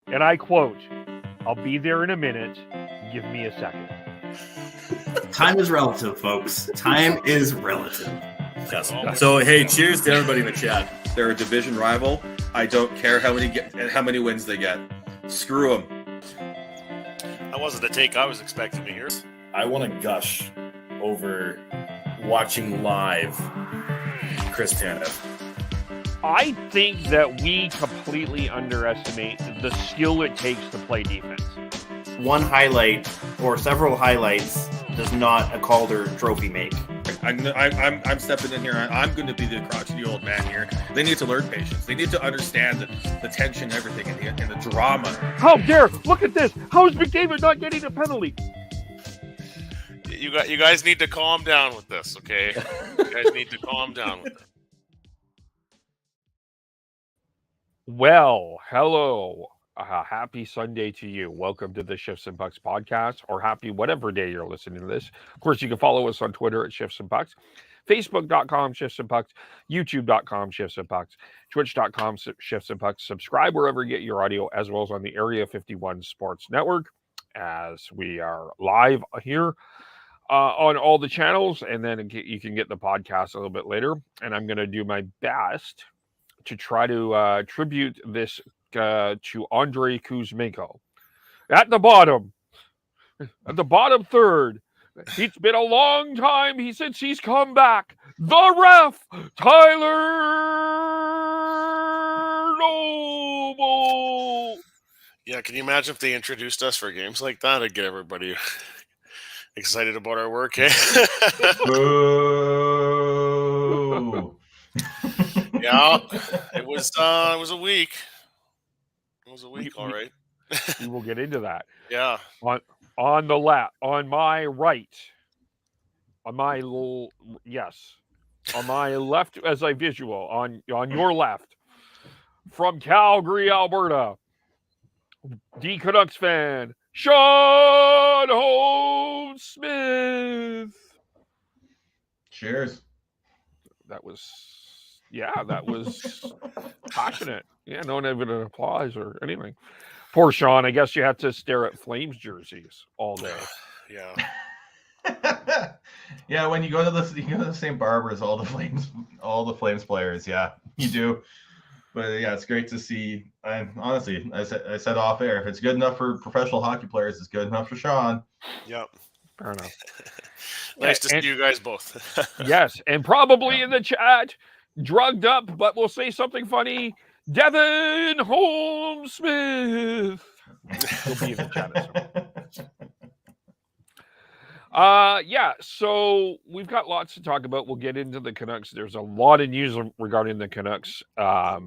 And I quote, "I'll be there in a minute. Give me a second." Time is relative, folks. Time is relative. Yes. So, hey, cheers to everybody in the chat. They're a division rival. I don't care how many wins they get. Screw them. That wasn't the take I was expecting to hear. I want to gush over watching live Chris Tanev. I think that we completely underestimate the skill it takes to play defense. One highlight or several highlights does not a Calder trophy make. I'm stepping in here. I'm going to be the crotchety old man here. They need to learn patience. They need to understand the tension, and everything, and the drama. How dare! Look at this. How is McDavid not getting a penalty? You guys need to calm down with this, okay? You guys need to calm down with it. Well, hello. Happy Sunday to you. Welcome to the Shifts and Pucks podcast, or happy whatever day you're listening to this. Of course, you can follow us on Twitter at Shifts and Pucks, Facebook.com Shifts and Pucks, YouTube.com Shifts and Pucks, Twitch.com Shifts and Pucks. Subscribe wherever you get your audio, as well as on the Area 51 Sports Network, as we are live here on all the channels, and then you can get the podcast a little bit later. And I'm going to do my best to try to tribute this to Andrei Kuzmenko. At the bottom third. It's been a long time since he's come back. The ref, Tyler Noble. Yeah, can you imagine if they introduced us for games like that? It'd get everybody excited about our work, eh? Boo! Yeah, it was a week. It was a week, all right. We will get into that. Yeah. On the left, on my right, on my left as I visual, on your left, from Calgary, Alberta, the Canucks fan, Sean Holmes Smith. Cheers. That was passionate. Yeah, no one even an applause or anything. Poor Sean. I guess you had to stare at Flames jerseys all day. Yeah. Yeah, when you go to the same barber as all the Flames players. Yeah, you do. But yeah, it's great to see. I said off air, if it's good enough for professional hockey players, it's good enough for Sean. Yep. Fair enough. Nice to see you guys both. Yes, and probably in the chat, drugged up, but we'll say something funny, Devin Holmes Smith. He'll be in the chat at some point. Yeah, so we've got lots to talk about. We'll get into the Canucks. There's a lot of news regarding the Canucks. I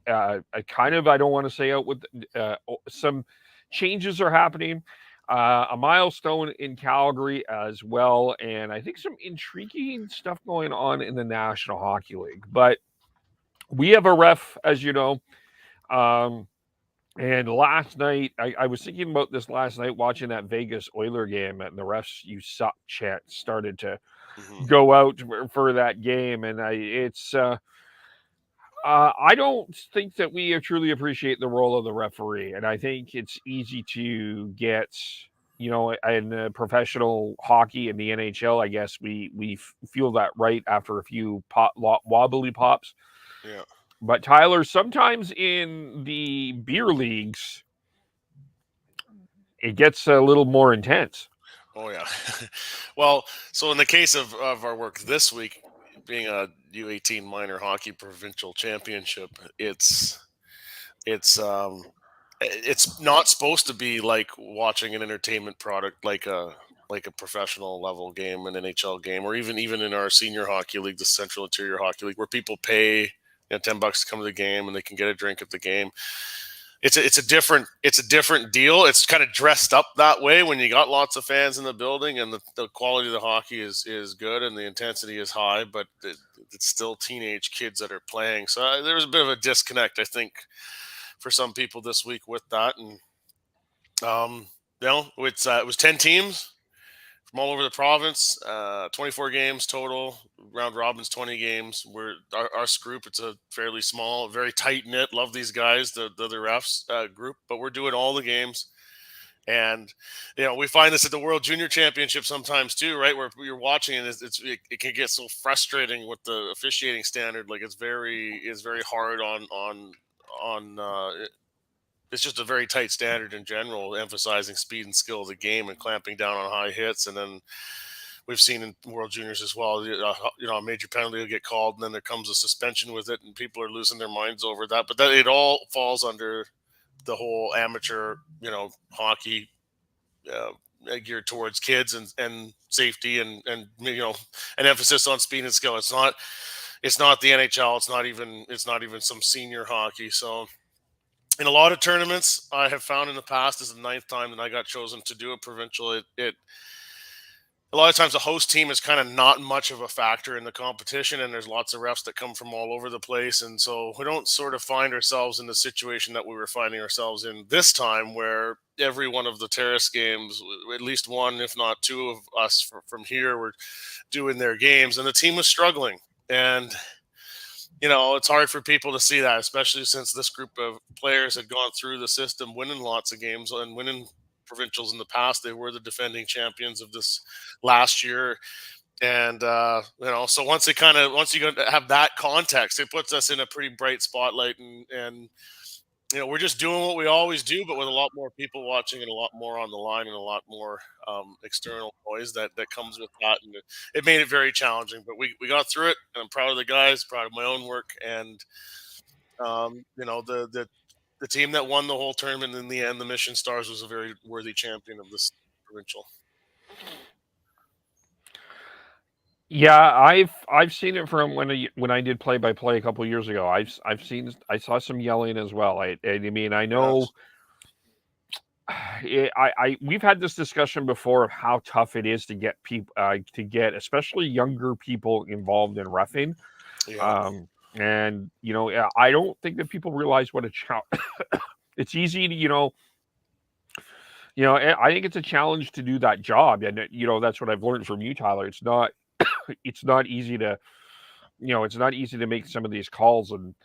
don't want to say out with some changes are happening. A milestone in Calgary as well, and I think some intriguing stuff going on in the National Hockey League. But we have a ref, as you know, and last night, I was thinking about this last night, watching that Vegas Oiler game, and the refs "you suck" chant started to go out for that game, and I don't think that we truly appreciate the role of the referee, and I think it's easy to get, in professional hockey in the NHL, I guess we feel that right after a few wobbly pops. Yeah. But Tyler, sometimes in the beer leagues, it gets a little more intense. Oh yeah. Well, so in the case of our work this week, being a U18 minor hockey provincial championship, it's not supposed to be like watching an entertainment product, like a professional level game, an NHL game, or even in our senior hockey league, the Central Interior Hockey League, where people pay $10 to come to the game and they can get a drink at the game. It's a different deal. It's kind of dressed up that way when you got lots of fans in the building, and the quality of the hockey is good and the intensity is high, but it's still teenage kids that are playing. So there was a bit of a disconnect, I think, for some people this week with that. And it was 10 teams from all over the province. 24 games total. Round robin's 20 games. We're our group. It's a fairly small, very tight knit. Love these guys, the other refs group, but we're doing all the games. And we find this at the World Junior Championship sometimes too, right? Where you're watching and it can get so frustrating with the officiating standard. Like it's very hard on it's just a very tight standard in general, emphasizing speed and skill of the game and clamping down on high hits. And then we've seen in World Juniors as well, a major penalty will get called and then there comes a suspension with it and people are losing their minds over that. But that it all falls under the whole amateur, hockey geared towards kids and safety and an emphasis on speed and skill. It's not the NHL. It's not even some senior hockey. So in a lot of tournaments, I have found in the past, this is the 9th time that I got chosen to do a provincial. A lot of times the host team is kind of not much of a factor in the competition, and there's lots of refs that come from all over the place. And so we don't sort of find ourselves in the situation that we were finding ourselves in this time, where every one of the terrace games, at least one, if not two of us from here were doing their games, and the team was struggling. And, it's hard for people to see that, especially since this group of players had gone through the system, winning lots of games and winning provincials in the past. They were the defending champions of this last year. And, so once you have that context, it puts us in a pretty bright spotlight and we're just doing what we always do, but with a lot more people watching and a lot more on the line and a lot more external noise that comes with that. And it made it very challenging, but we got through it, and I'm proud of the guys, proud of my own work. And, the team that won the whole tournament in the end, the Mission Stars, was a very worthy champion of this provincial. Yeah, I've seen it from when I did play-by-play a couple of years ago. I saw some yelling as well. I know. We've had this discussion before of how tough it is to get people especially younger people involved in reffing. Yeah. And I don't think that people realize what a challenge. It's easy to I think it's a challenge to do that job, and that's what I've learned from you, Tyler. It's not easy to make some of these calls, and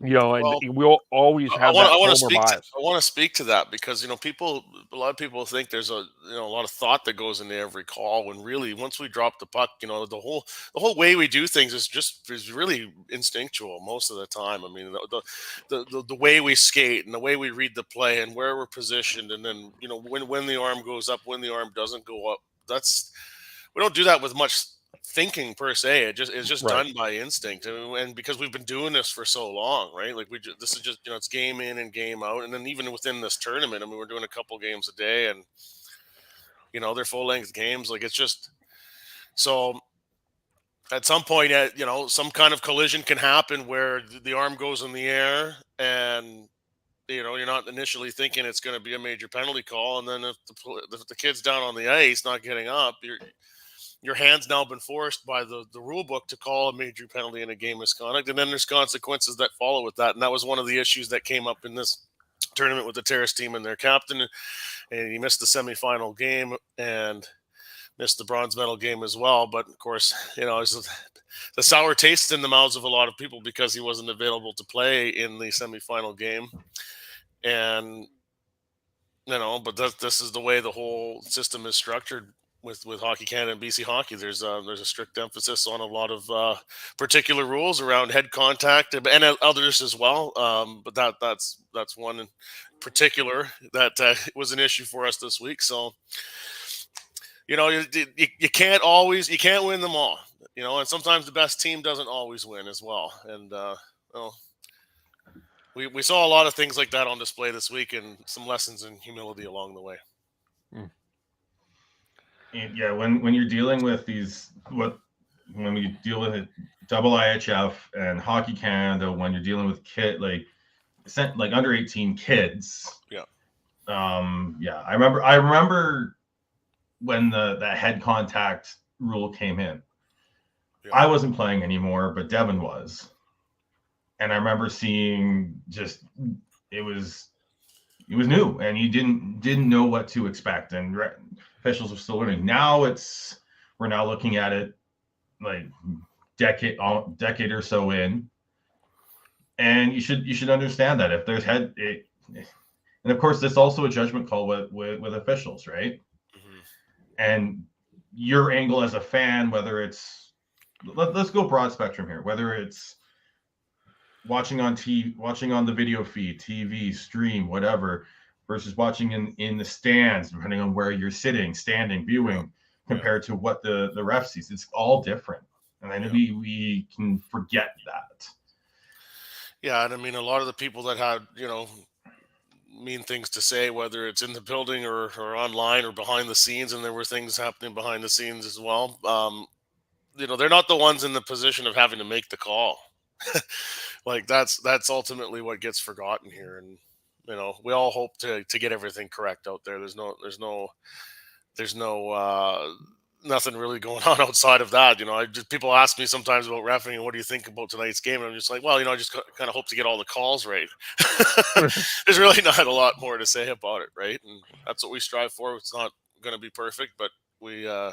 we'll always have that homer bias. I want to speak to that because a lot of people think there's a lot of thought that goes into every call, when really once we drop the puck, the whole way we do things is really instinctual most of the time. I mean, the way we skate and the way we read the play and where we're positioned, and then when the arm goes up, when the arm doesn't go up. We don't do that with much thinking per se. It's just Right. done by instinct, and because we've been doing this for so long, right? Like this is just it's game in and game out, and then even within this tournament, I mean, we're doing a couple games a day, and they're full length games. Like it's just so. At some point, some kind of collision can happen where the arm goes in the air, and you're not initially thinking it's going to be a major penalty call, and then if the kid's down on the ice not getting up, your hand's now been forced by the rule book to call a major penalty in a game misconduct, and then there's consequences that follow with that. And that was one of the issues that came up in this tournament with the Terrace team and their captain, and he missed the semifinal game and missed the bronze medal game as well. But of course, it's the sour taste in the mouths of a lot of people because he wasn't available to play in the semifinal game. And but this is the way the whole system is structured with Hockey Canada and BC Hockey. There's a strict emphasis on a lot of particular rules around head contact and others as well. But that's one in particular that was an issue for us this week. So you can't win them all. And sometimes the best team doesn't always win as well. And we saw a lot of things like that on display this week, and some lessons in humility along the way. And yeah, when you're dealing with when we deal with it, double IHF and Hockey Canada, when you're dealing with like under 18 kids. Yeah. I remember when the head contact rule came in. Yeah. I wasn't playing anymore, but Devin was. And I remember seeing it was new, and you didn't know what to expect. And officials are still winning. Now we're now looking at it like decade or so in, and you should understand that if there's and of course, this also a judgment call with officials, right? Mhm. And your angle as a fan, whether it's let's go broad spectrum here, whether it's watching on TV, watching on the video feed, TV, stream, whatever, versus watching in the stands, depending on where you're sitting, standing, viewing, compared to what the ref sees. It's all different. And I know we can forget that. Yeah, and I mean, a lot of the people that had, mean things to say, whether it's in the building or online or behind the scenes, and there were things happening behind the scenes as well. They're not the ones in the position of having to make the call. Like that's ultimately what gets forgotten here, and we all hope to get everything correct out there. There's no nothing really going on outside of that. People ask me sometimes about reffing and what do you think about tonight's game, and I'm just like, well, I just kind of hope to get all the calls right. There's really not a lot more to say about it, right? And that's what we strive for. It's not going to be perfect, but we're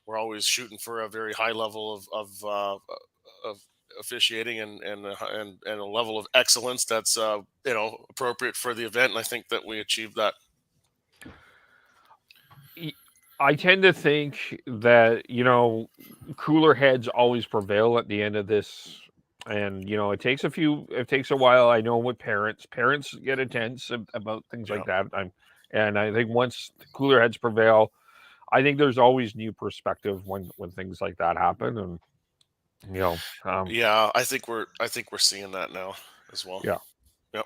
always shooting for a very high level of officiating and a level of excellence that's appropriate for the event, and I think that we achieved that. I tend to think that, cooler heads always prevail at the end of this. And, it takes a while. I know with parents get intense about things like that. And I think once the cooler heads prevail, I think there's always new perspective when things like that happen. And, I think we're seeing that now as well. Yeah. Yep.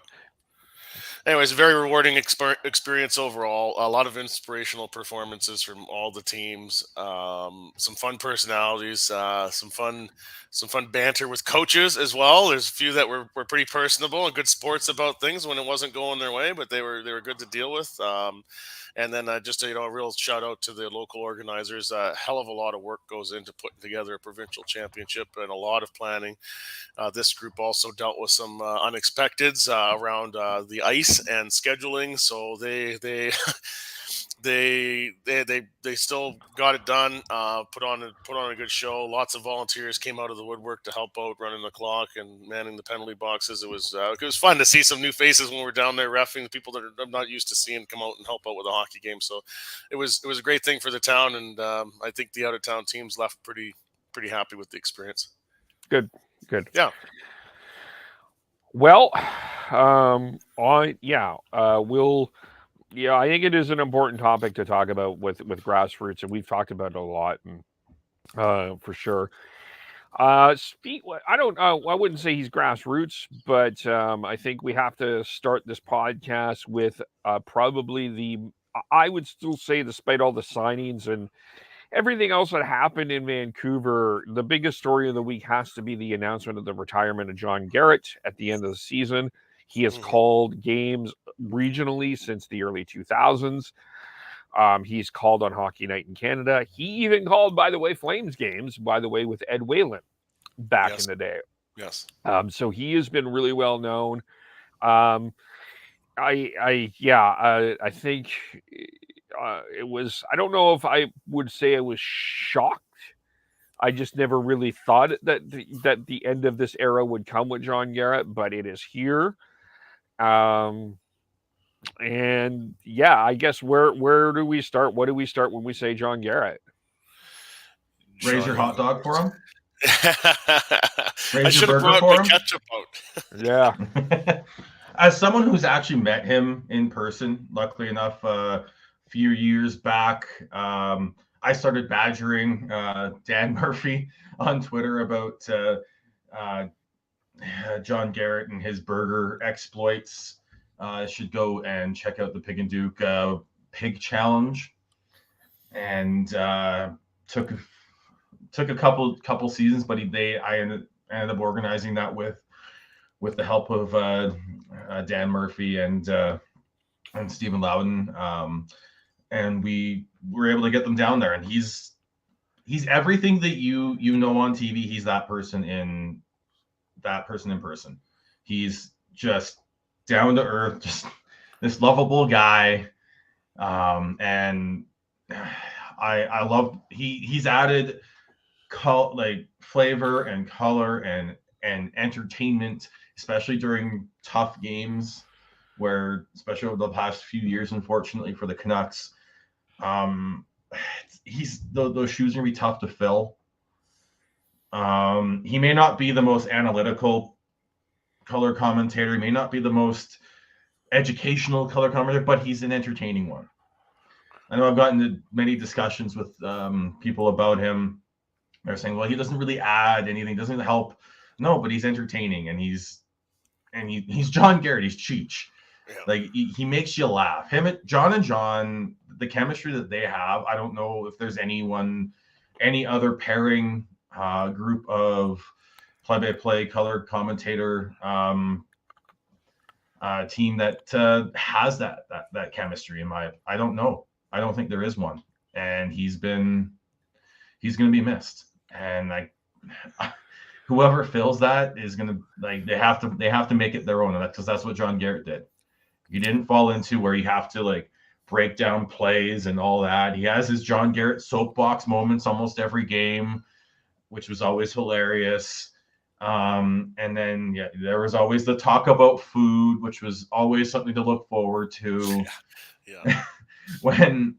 Anyways, a very rewarding experience overall. A lot of inspirational performances from all the teams. Some fun personalities. Some fun banter with coaches as well. There's a few that were pretty personable and good sports about things when it wasn't going their way, but they were good to deal with. And then just a real shout out to the local organizers. A hell of a lot of work goes into putting together a provincial championship and a lot of planning. This group also dealt with some unexpecteds around the ice and scheduling, so they still got it done. Put on a good show. Lots of volunteers came out of the woodwork to help out running the clock and manning the penalty boxes. It was fun to see some new faces when we were down there reffing, the people that I'm not used to seeing come out and help out with a hockey game. So it was a great thing for the town, and I think the out of town teams left pretty happy with the experience. Good. Yeah. Well, I think it is an important topic to talk about with grassroots, and we've talked about it a lot, and for sure. I wouldn't say he's grassroots, but I think we have to start this podcast with probably I would still say, despite all the signings and everything else that happened in Vancouver, the biggest story of the week has to be the announcement of the retirement of John Garrett at the end of the season. He has called games regionally since the early 2000s. He's called on Hockey Night in Canada. He even called, by the way, Flames games, with Ed Whalen back in the day. Yes. So he has been really well known. I think it was, I don't know if I would say I was shocked. I just never really thought that the end of this era would come with John Garrett, but it is here. And I guess where do we start? What do we start when we say John Garrett? Raise your hot dog for him. I should have brought my ketchup out. Yeah. As someone who's actually met him in person, luckily enough, a few years back, I started badgering Dan Murphy on Twitter about John Garrett and his burger exploits. Should go and check out the Pig and Duke Pig Challenge, and took a couple seasons, but I ended up organizing that with the help of Dan Murphy and Stephen Loudon, and we were able to get them down there. And he's everything that you know on TV. He's that person in person. He's just down to earth, just this lovable guy, and I love he's added flavor and color and entertainment, especially during tough games, where especially over the past few years, unfortunately for the Canucks, those shoes are gonna be tough to fill. He may not be the most analytical color commentator, he may not be the most educational color commentator, but he's an entertaining one. I know I've gotten into many discussions with people about him. They're saying, well, he doesn't really add anything, doesn't help. No, but he's entertaining, and he's John Garrett. He's Cheech. Yeah. Like he makes you laugh. John and John, the chemistry that they have. I don't know if there's any other pairing group of play-by-play color commentator team that has that chemistry. I don't know. I don't think there is one, and he's going to be missed. And whoever fills that is going to they have to make it their own, because that's what John Garrett did. He didn't fall into where you have to break down plays and all that. He has his John Garrett soapbox moments almost every game, which was always hilarious. And then there was always the talk about food, which was always something to look forward to. Yeah. When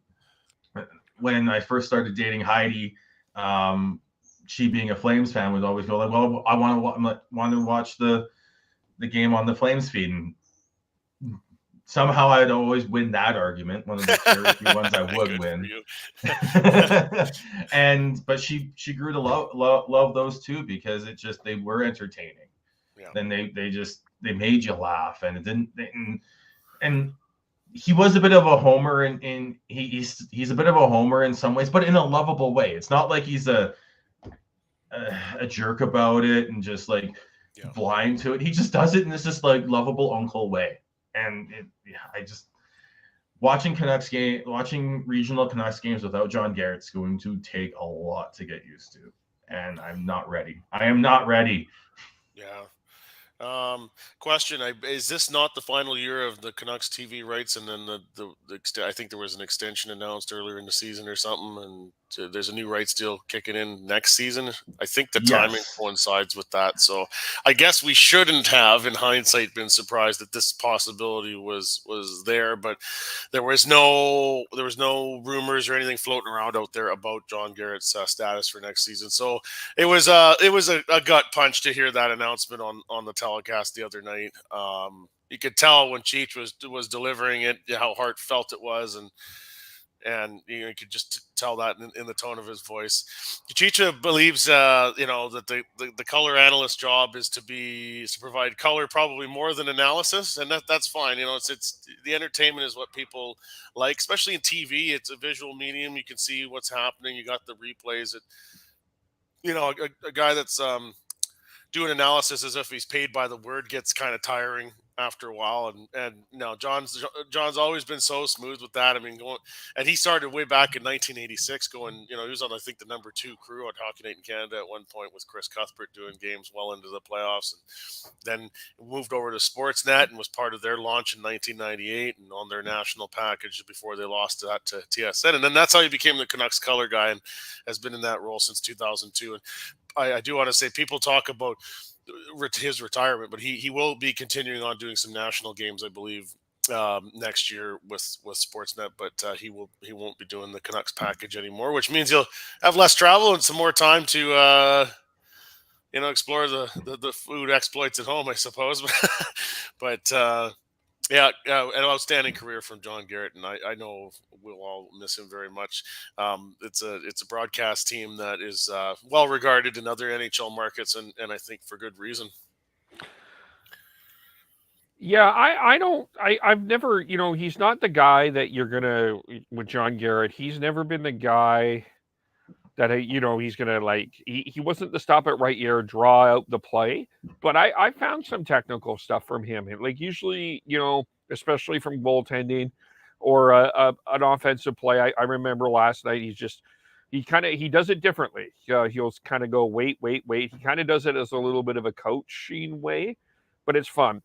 I first started dating Heidi, she being a Flames fan would always go well, I want to watch the game on the Flames feed, and somehow I'd always win that argument. One of the very few ones I would win. But she grew to love those too, because they were entertaining. Yeah. Then they made you laugh, and it didn't. And he was a bit of a homer, and he's a bit of a homer in some ways, but in a lovable way. It's not like he's a jerk about it and just blind to it. He just does it in this just lovable uncle way. And watching regional Canucks games without John Garrett's going to take a lot to get used to, and I'm not ready. I am not ready. Yeah. Question: is this not the final year of the Canucks TV rights? And then I think there was an extension announced earlier in the season or something, and there's a new rights deal kicking in next season. I think the timing coincides with that. So I guess we shouldn't have, in hindsight, been surprised that this possibility was there, but there was no rumors or anything floating around out there about John Garrett's status for next season. So it was a gut punch to hear that announcement on the telecast the other night. You could tell when Cheech was delivering it how heartfelt it was, and you could just tell that in the tone of his voice. Cheech believes that the color analyst job is to provide color probably more than analysis, and that's fine. It's the entertainment is what people like, especially in TV. It's a visual medium. You can see what's happening. You got the replays. A guy that's doing analysis as if he's paid by the word gets kind of tiring after a while, and no, John's always been so smooth with that. I mean, and he started way back in 1986 going, he was on, I think, the number 2 crew on Hockey Night in Canada at one point with Chris Cuthbert doing games well into the playoffs, and then moved over to Sportsnet and was part of their launch in 1998 and on their national package before they lost that to TSN, and then that's how he became the Canucks color guy and has been in that role since 2002. And I do want to say, people talk about his retirement, but he will be continuing on doing some national games, I believe, next year with Sportsnet, but he won't be doing the Canucks package anymore, which means he'll have less travel and some more time to explore the food exploits at home, I suppose. But an outstanding career from John Garrett, and I know we'll all miss him very much. It's a broadcast team that is well regarded in other NHL markets, and I think for good reason. Yeah, I've never, he's not the guy that you're gonna, with John Garrett, he's never been the guy that he's gonna he wasn't the stop at right ear, draw out the play, but I found some technical stuff from him. Usually, especially from goaltending or an offensive play. I remember last night he does it differently. He'll kind of go wait. He kind of does it as a little bit of a coaching way, but it's fun.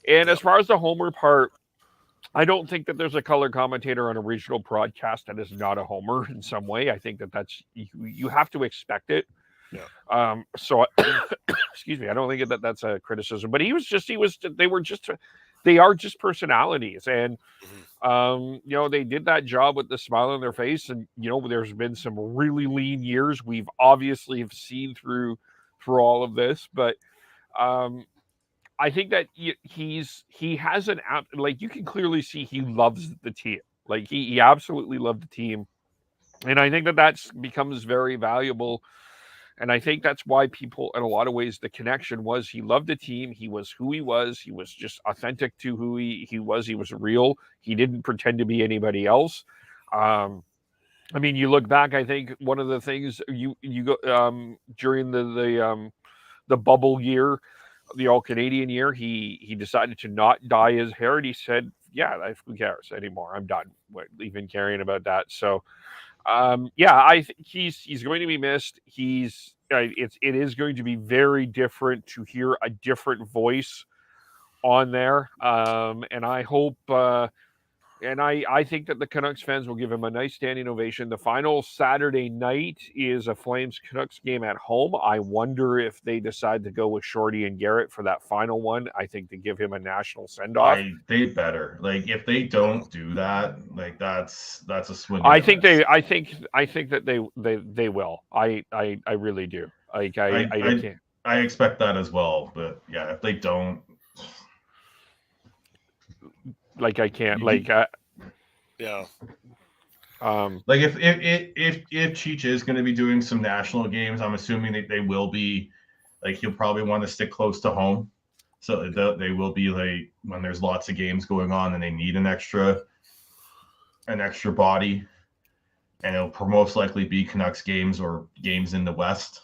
And as far as the homer part, I don't think that there's a color commentator on a regional broadcast that is not a homer in some way. I think that that's you have to expect it. Yeah. So excuse me. I don't think that that's a criticism, but they are just personalities, and they did that job with the smile on their face, and there's been some really lean years we've obviously have seen through all of this, but I think that he has an app, like you can clearly see he loves the team, like he absolutely loved the team, and I think that that's becomes very valuable. And I think that's why people, in a lot of ways, the connection was he loved the team. He was who he was. He was just authentic to who he was. He was real. He didn't pretend to be anybody else. I mean, you look back, I think one of the things you go during the bubble year, the All Canadian year, he decided to not dye his hair, and he said, "Yeah, who cares anymore? I'm done with even caring about that." So. I think he's going to be missed. It is going to be very different to hear a different voice on there. And I hope, and I think that the Canucks fans will give him a nice standing ovation. The final Saturday night is a Flames Canucks game at home. I wonder if they decide to go with Shorty and Garrett for that final one. I think to give him a national send off. They better, like, if they don't do that, like that's a swing. I think that they will. I really do. Like I can't. I expect that as well, but yeah, if they don't, like I can't. Yeah. Like if Cheech is going to be doing some national games, I'm assuming that they will be, like, he'll probably want to stick close to home, so they will be like when there's lots of games going on and they need an extra body, and it'll most likely be Canucks games or games in the West.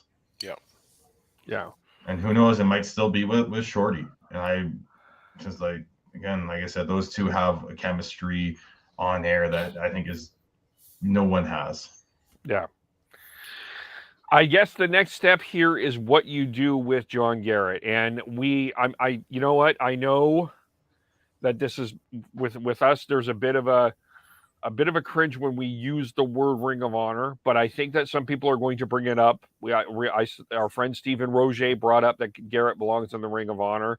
Yeah. And who knows, it might still be with Shorty. And I just like I said, those two have a chemistry on air that I think is no one has. Yeah. I guess the next step here is what you do with John Garrett. And you know what? I know that this is with us, there's a bit of a cringe when we use the word Ring of Honor, but I think that some people are going to bring it up. Our friend Stephen Roger brought up that Garrett belongs in the Ring of Honor.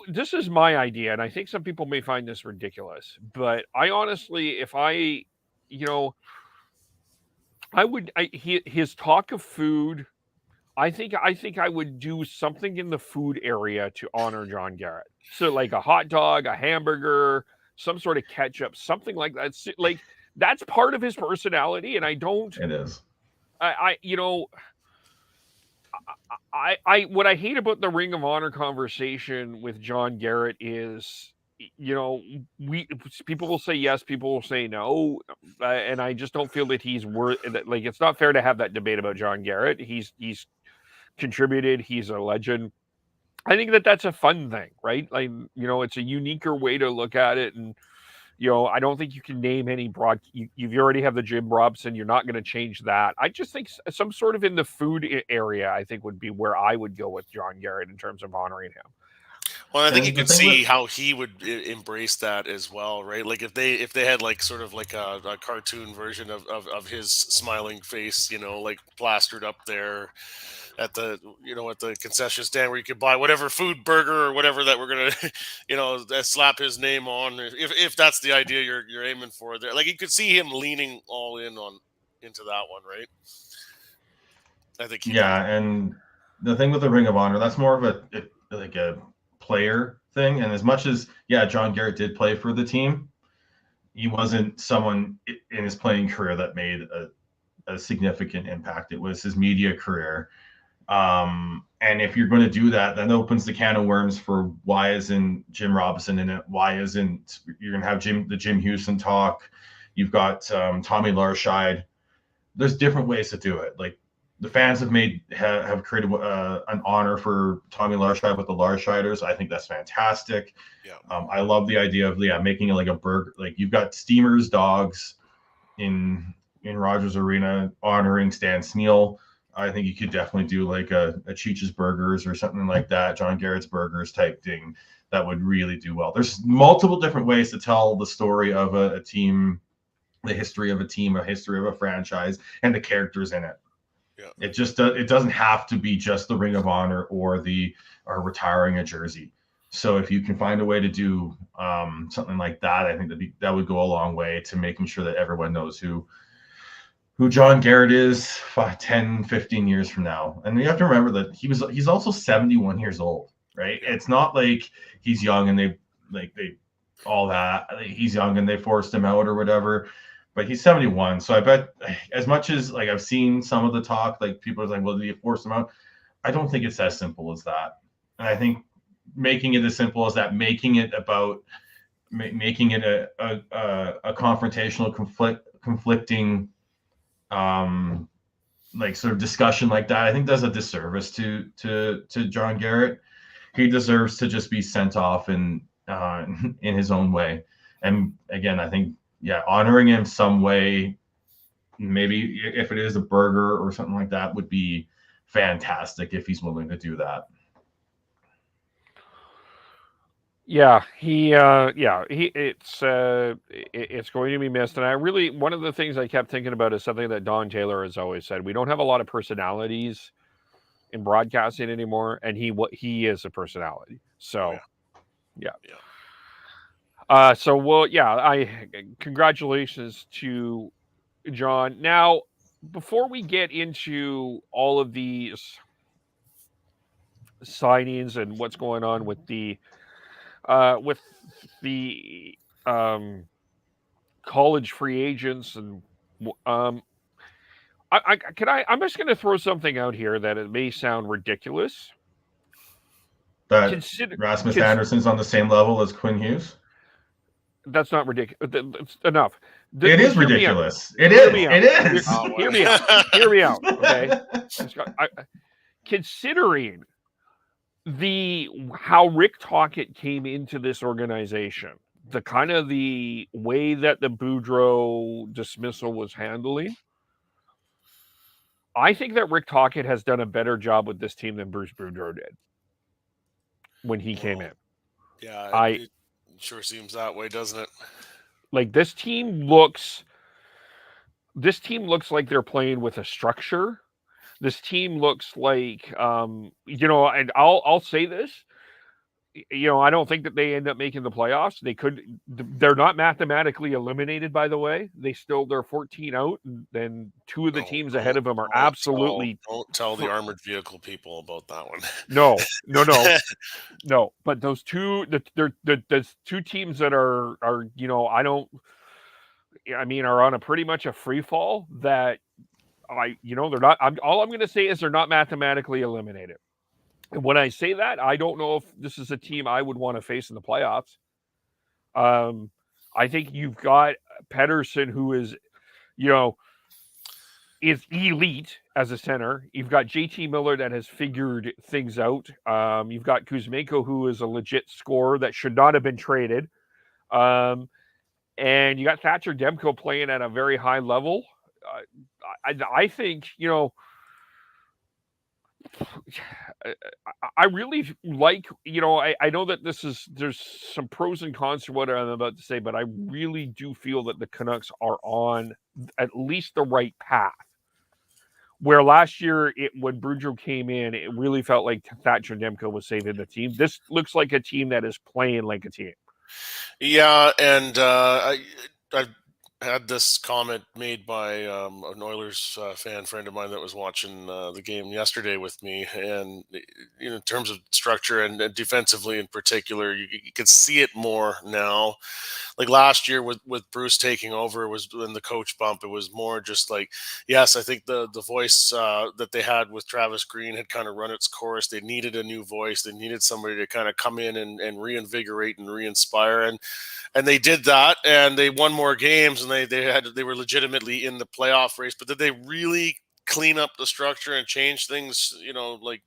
This is my idea, and I think some people may find this ridiculous, but I honestly, his talk of food, I think I would do something in the food area to honor John Garrett. So like a hot dog, a hamburger, some sort of ketchup, something like that. Like that's part of his personality, and I don't. It is. What I hate about the Ring of Honor conversation with John Garrett is, people will say yes, people will say no, and I just don't feel that he's worth. Like, it's not fair to have that debate about John Garrett. He's contributed. He's a legend. I think that that's a fun thing, right? Like, it's a uniquer way to look at it, and I don't think you can name any you already have the Jim Robson. You're not going to change that. I just think some sort of in the food area, I think would be where I would go with John Garrett in terms of honoring him. Well, I think you could see how he would embrace that as well, right? Like if they had like sort of like a cartoon version of his smiling face, like plastered up there at the concession stand where you could buy whatever food, burger or whatever that we're gonna slap his name on, if that's the idea you're aiming for there. Like you could see him leaning all into that one, right? I think and the thing with the Ring of Honor, that's more of a player thing. And as much as John Garrett did play for the team, he wasn't someone in his playing career that made a significant impact. It was his media career. And if you're going to do that, then it opens the can of worms for why isn't Jim Robinson in it? Why isn't you're going to have the Jim Houston talk? You've got Tommy Larscheid. There's different ways to do it. Like the fans have created an honor for Tommy Larscheid with the Larscheiders. I think that's fantastic. Yeah. I love the idea of making it like a burger. Like you've got Steamer's Dogs in Rogers Arena honoring Stan Sneal. I think you could definitely do like a Cheech's Burgers or something like that, John Garrett's Burgers type thing that would really do well. There's multiple different ways to tell the story of a team, the history of a team, a history of a franchise, and the characters in it. Yeah. It doesn't have to be just the Ring of Honor or retiring a jersey. So if you can find a way to do something like that, I think that would go a long way to making sure that everyone knows who John Garrett is 10, 15 years from now. And you have to remember that he's also 71 years old, right? Yeah. It's not like he's young and they he's young and they forced him out or whatever, but he's 71. So I bet, as much as like I've seen some of the talk, like people are like, well, did you force him out? I don't think it's as simple as that. And I think making it as simple as that, making it about making it a confrontational conflicting like sort of discussion like that, I think does a disservice to John Garrett. He deserves to just be sent off in his own way. And again, I think, honoring him some way, maybe if it is a burger or something like that, would be fantastic if he's willing to do that. It's going to be missed. And one of the things I kept thinking about is something that Don Taylor has always said. We don't have a lot of personalities in broadcasting anymore, and he is a personality. So, congratulations to John. Now, before we get into all of these signings and what's going on with the college free agents, and I'm just going to throw something out here that it may sound ridiculous. That Rasmus Anderson's on the same level as Quinn Hughes? That's not ridiculous. It's enough. It is ridiculous. It is. Hear me out. Hear me out. Okay. Considering how Rick Tocchet came into this organization, the way that the Boudreau dismissal was handling, I think that Rick Tocchet has done a better job with this team than Bruce Boudreau did when he came in. Yeah, it sure seems that way, doesn't it? Like this team looks like they're playing with a structure. This team looks like, and I'll say this, I don't think that they end up making the playoffs. They're not mathematically eliminated, by the way. They're 14 out, and then two of the teams ahead of them are absolutely. Don't tell the armored vehicle people about that one. No. But those two, there's two teams that are are on a pretty much a free fall that. They're not. All I'm going to say is they're not mathematically eliminated. And when I say that, I don't know if this is a team I would want to face in the playoffs. I think you've got Pettersson, who is elite as a center. You've got JT Miller that has figured things out. You've got Kuzmenko, who is a legit scorer that should not have been traded. And you got Thatcher Demko playing at a very high level. I think, I really like, I know that there's some pros and cons to what I'm about to say, but I really do feel that the Canucks are on at least the right path. Where last year, when Boudreau came in, it really felt like Thatcher Demko was saving the team. This looks like a team that is playing like a team. Yeah, and I've had this comment made by an Oilers fan friend of mine that was watching the game yesterday with me, and in terms of structure and defensively in particular, you can see it more now. Like last year with Bruce taking over, was in the coach bump. It was more just like, yes, I think the voice that they had with Travis Green had kind of run its course. They needed a new voice. They needed somebody to kind of come in and reinvigorate and re-inspire. And they did that, and they won more games, and they were legitimately in the playoff race. But did they really clean up the structure and change things, like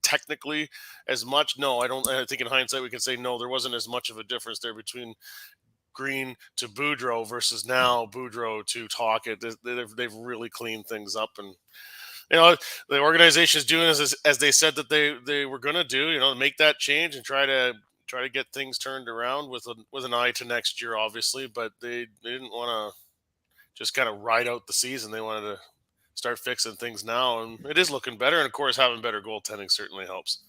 technically as much? No, I don't. I think in hindsight we can say no, there wasn't as much of a difference there between Green to Boudreau versus now Boudreau to Tocchet. They've really cleaned things up, and the organization is doing as they said that they were going to do. Make that change and try to get things turned around with an eye to next year, obviously. But they didn't want to just kind of ride out the season. They wanted to start fixing things now, and it is looking better. And of course, having better goaltending certainly helps.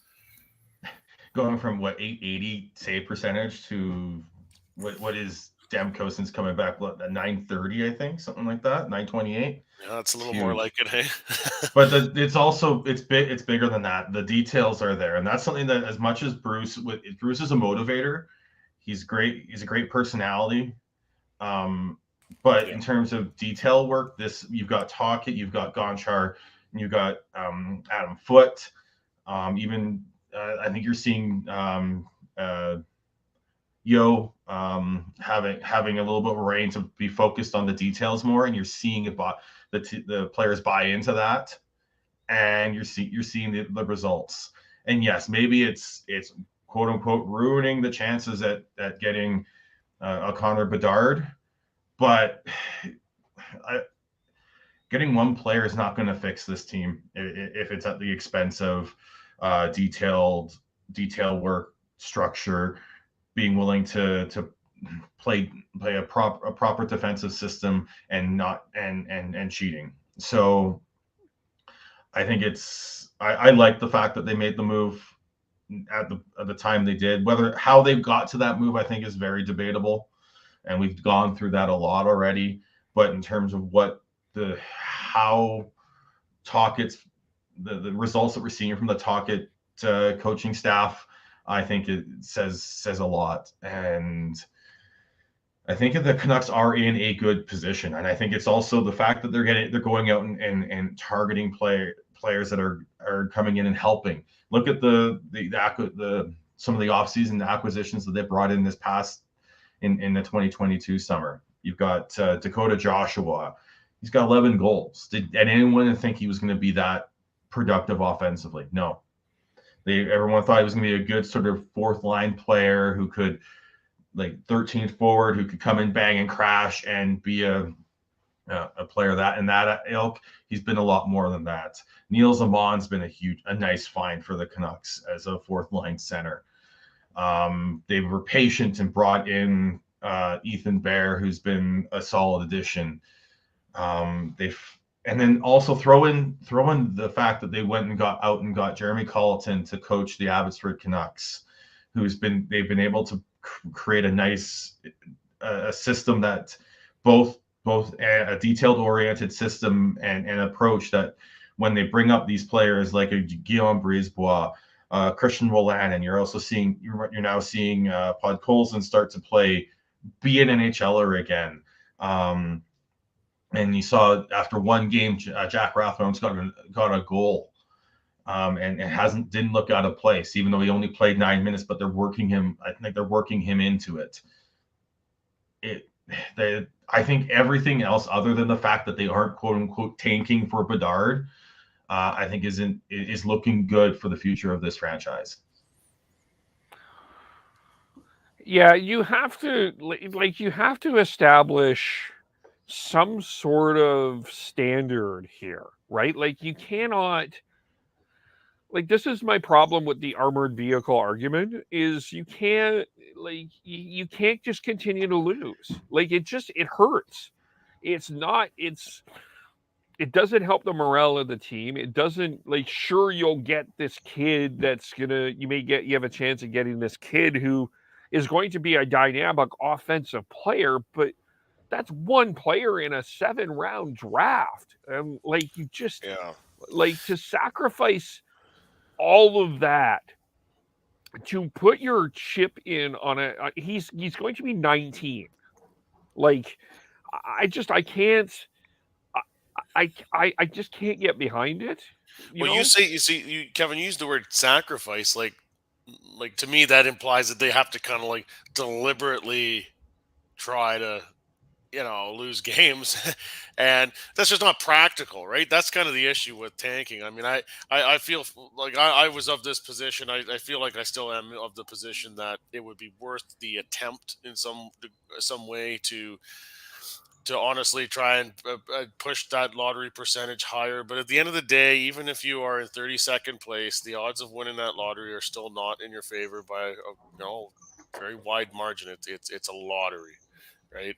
Going from 880 save percentage to what is Demkosen's coming back, a 930, I think, something like that, 928. Yeah, that's a little more like it, hey. But it's bigger than that. The details are there, and that's something that, as much as Bruce is a motivator, he's great. He's a great personality. But in terms of detail work, you've got Tocchet, you've got Gonchar, and you've got Adam Foote. Even I think you're seeing Yo having a little bit of reign to be focused on the details more, and you're seeing the players buy into that, and you're seeing the results. And yes, maybe it's quote unquote ruining the chances at getting a Connor Bedard, but getting one player is not going to fix this team if it's at the expense of detail work, structure, being willing to play a proper defensive system and cheating. So I think I like the fact that they made the move at the time they did. How they've got to that move, I think, is very debatable, and we've gone through that a lot already. But in terms of how Tocchet's the results that we're seeing from the Tocchet coaching staff, I think it says a lot. And I think the Canucks are in a good position, and I think it's also the fact that they're going out and targeting players that are coming in and helping. Look at some of the offseason acquisitions that they brought in this past in the 2022 summer. You've got Dakota Joshua. He's got 11 goals. Did anyone think he was going to be that productive offensively? No. Everyone thought he was going to be a good sort of fourth line player who could, like 13th forward, who could come in, bang and crash and be a player that ilk. He's been a lot more than that. Neil Zamon's been a nice find for the Canucks as a fourth line center. They were patient and brought in Ethan Bear, who's been a solid addition. And then also throw in the fact that they went and got Jeremy Colleton to coach the Abbotsford Canucks, they've been able to create a nice a system that both a detailed oriented system and approach that when they bring up these players like a Guillaume Brisebois, Christian Wolanin, you're now seeing Podkolzin start to be an NHLer again. And you saw after one game, Jack Rathbone's got a goal, and didn't look out of place, even though he only played 9 minutes. But they're working him. I think they're working him into it. I think everything else, other than the fact that they aren't quote unquote tanking for Bedard, I think is looking good for the future of this franchise. Yeah, you have to establish some sort of standard here, right? Like you cannot, this is my problem with the armored vehicle argument, is you can't just continue to lose. It hurts. It doesn't help the morale of the team. It doesn't, sure, you'll get this kid you have a chance of getting this kid who is going to be a dynamic offensive player, but that's one player in a 7-round draft. To sacrifice all of that to put your chip in on he's going to be 19. I just can't get behind it. Kevin, you used the word sacrifice. Like to me, that implies that they have to kind of deliberately try to, lose games. And that's just not practical, right? That's kind of the issue with tanking. I mean, I feel like I was of this position. I feel like I still am of the position that it would be worth the attempt in some way to honestly try and push that lottery percentage higher. But at the end of the day, even if you are in 32nd place, the odds of winning that lottery are still not in your favor by a very wide margin. It's a lottery, right?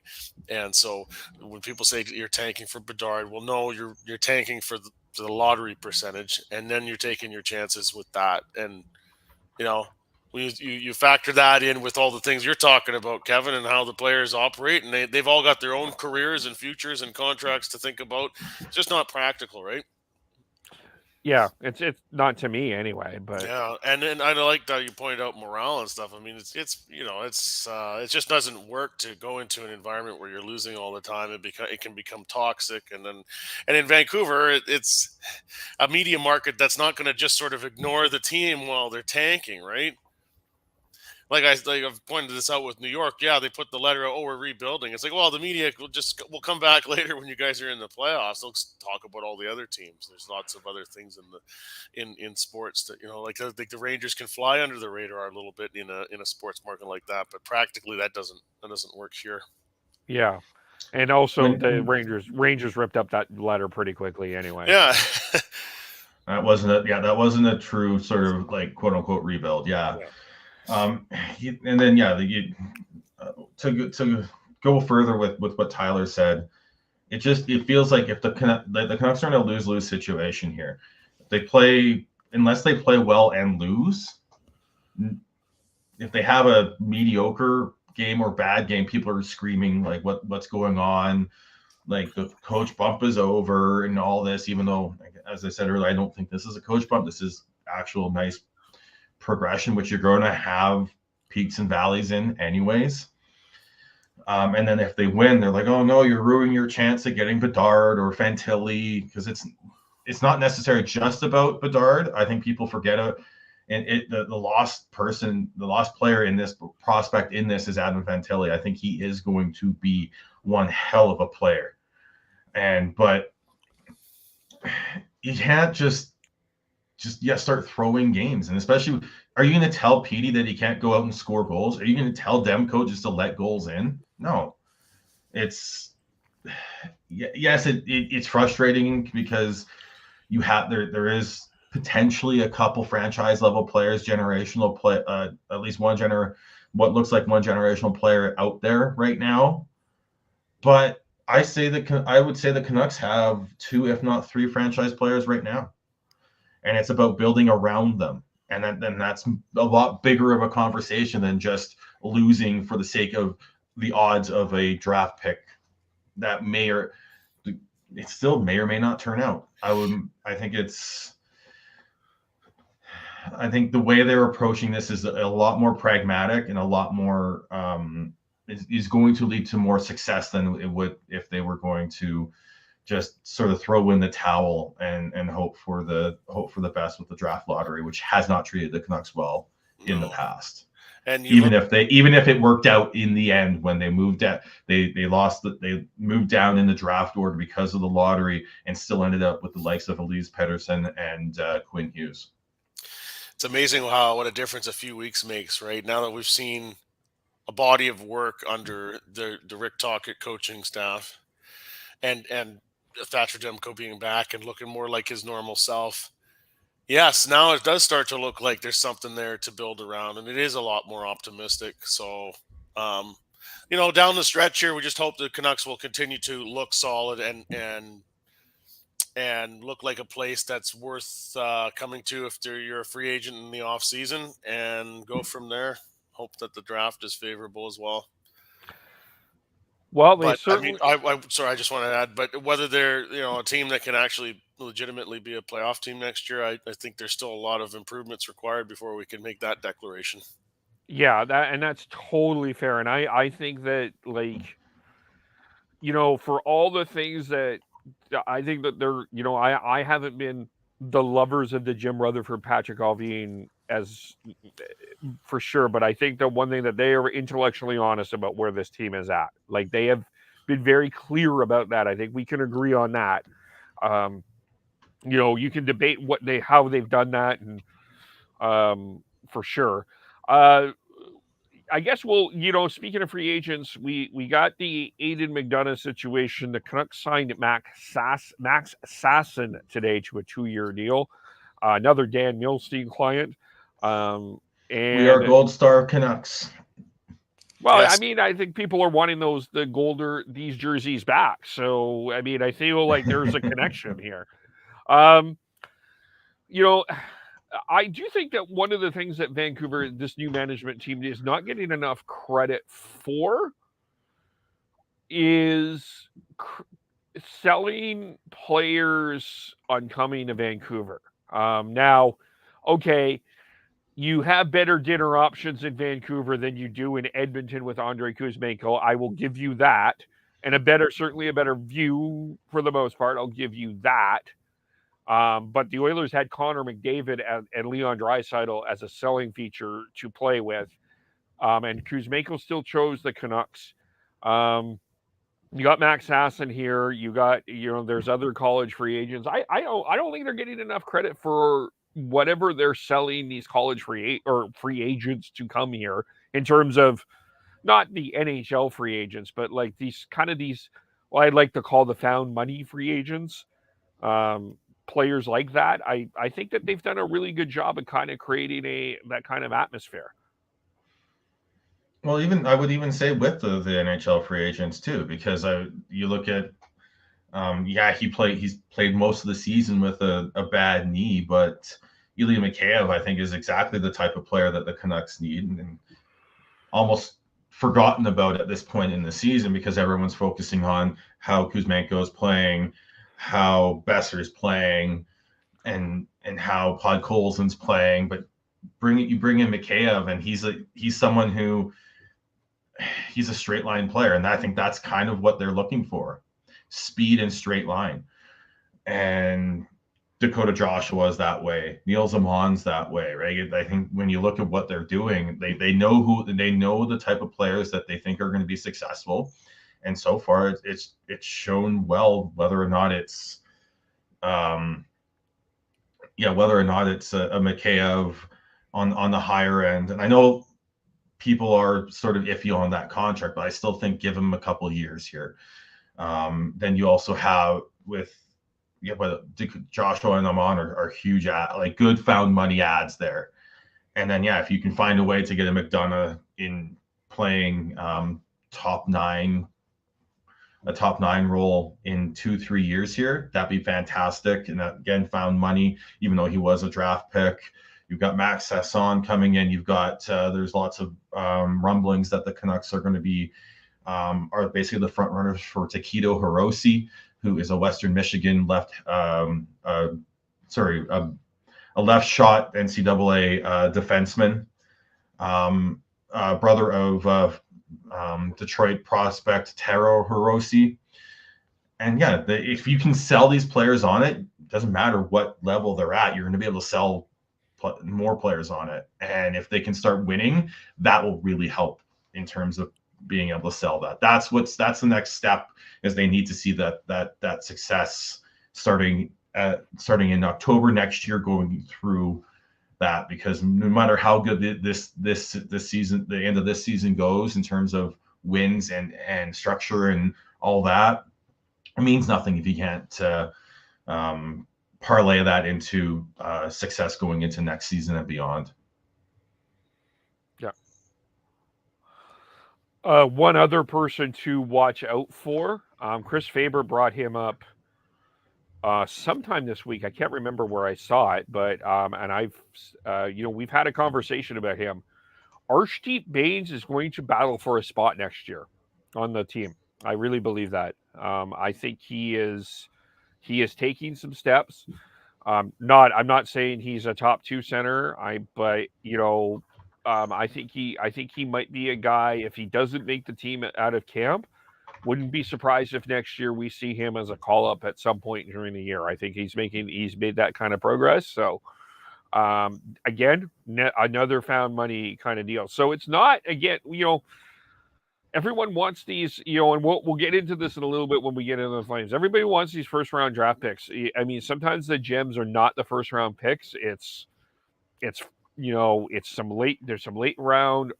And so when people say you're tanking for Bedard, well, no, you're tanking for the lottery percentage, and then you're taking your chances with that. And when you factor that in with all the things you're talking about, Kevin, and how the players operate, and they've all got their own careers and futures and contracts to think about. It's just not practical, right? Yeah, it's not to me anyway, but Yeah, and then I like that you pointed out morale and stuff. I mean, it just doesn't work to go into an environment where you're losing all the time. It can become toxic, and in Vancouver, it's a media market that's not going to just sort of ignore the team while they're tanking, right? I've pointed this out with New York. Yeah, they put the letter out, oh, we're rebuilding. It's like, well, the media will come back later when you guys are in the playoffs. They'll talk about all the other teams. There's lots of other things in sports that like the Rangers can fly under the radar a little bit in a sports market like that, but practically that doesn't work here. yeah. And also the Rangers ripped up that letter pretty quickly anyway. Yeah. That wasn't a true sort of like quote unquote rebuild. Yeah. And then to go further with what Tyler said, it feels like if the Canucks are in a lose-lose situation here, unless they play well and lose, if they have a mediocre game or bad game, people are screaming like what's going on, like the coach bump is over and all this, even though, as I said earlier, I don't think this is a coach bump. This is actual nice progression, which you're going to have peaks and valleys in anyways. And then if they win, they're like, oh no, you're ruining your chance of getting Bedard or Fantilli, because it's not necessarily just about Bedard. I think people forget it. And the lost player in this prospect in this is Adam Fantilli. I think he is going to be one hell of a player. But you can't just start throwing games. And especially, are you going to tell Petey that he can't go out and score goals? Are you going to tell Demko just to let goals in? No. It's frustrating because you have there is potentially a couple franchise level players, generational play, at least what looks like one generational player out there right now. But I would say the Canucks have 2, if not 3 franchise players right now. And it's about building around them. And then that's a lot bigger of a conversation than just losing for the sake of the odds of a draft pick that it still may or may not turn out. I think the way they're approaching this is a lot more pragmatic and a lot more is going to lead to more success than it would if they were going to just sort of throw in the towel and hope for the best with the draft lottery, which has not treated the Canucks well in the past. And even if it worked out in the end when they moved out, they moved down in the draft order because of the lottery and still ended up with the likes of Elise Pettersson and Quinn Hughes. It's amazing what a difference a few weeks makes, right? Now that we've seen a body of work under the Rick Tocchet coaching staff and Thatcher Demko being back and looking more like his normal self. Yes, now it does start to look like there's something there to build around, and it is a lot more optimistic. So, down the stretch here, we just hope the Canucks will continue to look solid and look like a place that's worth coming to if you're a free agent in the off season, and go from there. Hope that the draft is favorable as well. Well, I just want to add, but whether they're a team that can actually legitimately be a playoff team next year, I think there's still a lot of improvements required before we can make that declaration. Yeah, that's totally fair, and I think that for all the things that I think that they're I haven't been the lovers of the Jim Rutherford Patrick Allvin as for sure, but I think the one thing that they are intellectually honest about where this team is at. Like, they have been very clear about that. I think we can agree on that. You can debate how they've done that, and for sure. I guess we'll, speaking of free agents, we got the Aidan McDonough situation. The Canucks signed Max Sasson today to a 2-year deal. Another Dan Milstein client. And We are Gold Star Canucks. Well, Yes. I mean, I think people are wanting these jerseys back. So, I mean, I feel like there's a connection here. I do think that one of the things that Vancouver, this new management team, is not getting enough credit for is selling players on coming to Vancouver. Now, okay, you have better dinner options in Vancouver than you do in Edmonton with Andrei Kuzmenko. I will give you that. And certainly a better view for the most part. I'll give you that. But the Oilers had Connor McDavid and Leon Draisaitl as a selling feature to play with. And Kuzmenko still chose the Canucks. You got Max Sasson here. You got, there's other college free agents. I don't think they're getting enough credit for whatever they're selling these college free agents to come here in terms of not the NHL free agents, but like these what I'd like to call the found money free agents. Players like that, I think that they've done a really good job of kind of creating that kind of atmosphere. Well, I would even say with the NHL free agents too, because you look at, he's played most of the season with a bad knee, but Ilya Mikheyev, I think, is exactly the type of player that the Canucks need, and almost forgotten about at this point in the season because everyone's focusing on how Kuzmenko is playing, how Besser's playing, and how Podkolzin's playing. But you bring in Mikheyev, and he's someone who he's a straight line player, and I think that's kind of what they're looking for: speed and straight line. And Dakota Joshua's that way. Neil Zamon's that way, right? I think when you look at what they're doing, they know the type of players that they think are going to be successful. And so far, it's shown well, whether or not it's a Mikheyev on the higher end. And I know people are sort of iffy on that contract, but I still think give him a couple of years here. Then you also have but Joshua and Amon are huge good found money ads there. And then if you can find a way to get a McDonough in playing top nine role in 2-3 years here, that'd be fantastic. And that, again, found money, even though he was a draft pick. You've got Max Sasson coming in. You've got there's lots of rumblings that the Canucks are going to be are basically the front runners for Taquito Hirose, who is a Western Michigan left shot NCAA defenseman, brother of Detroit prospect Taro Hirose. And if you can sell these players on it, doesn't matter what level they're at, you're going to be able to sell more players on it. And if they can start winning, that will really help in terms of being able to sell that. That's the next step, is they need to see that success starting in October next year, going through that, because no matter how good this season, the end of this season goes in terms of wins and structure and all that, it means nothing if you can't parlay that into success going into next season and beyond. One other person to watch out for, Chris Faber brought him up sometime this week. I can't remember where I saw it, but and I've we've had a conversation about him. Arshdeep Bains is going to battle for a spot next year on the team. I really believe that. I think he is taking some steps. I'm not saying he's a top 2 center. I think he might be a guy, if he doesn't make the team out of camp, wouldn't be surprised if next year we see him as a call up at some point during the year. I think he's made that kind of progress. So again, another found money kind of deal. So it's not, again, everyone wants these, and we'll get into this in a little bit when we get into the Flames. Everybody wants these first round draft picks. I mean, sometimes the gems are not the first round picks. There's some late round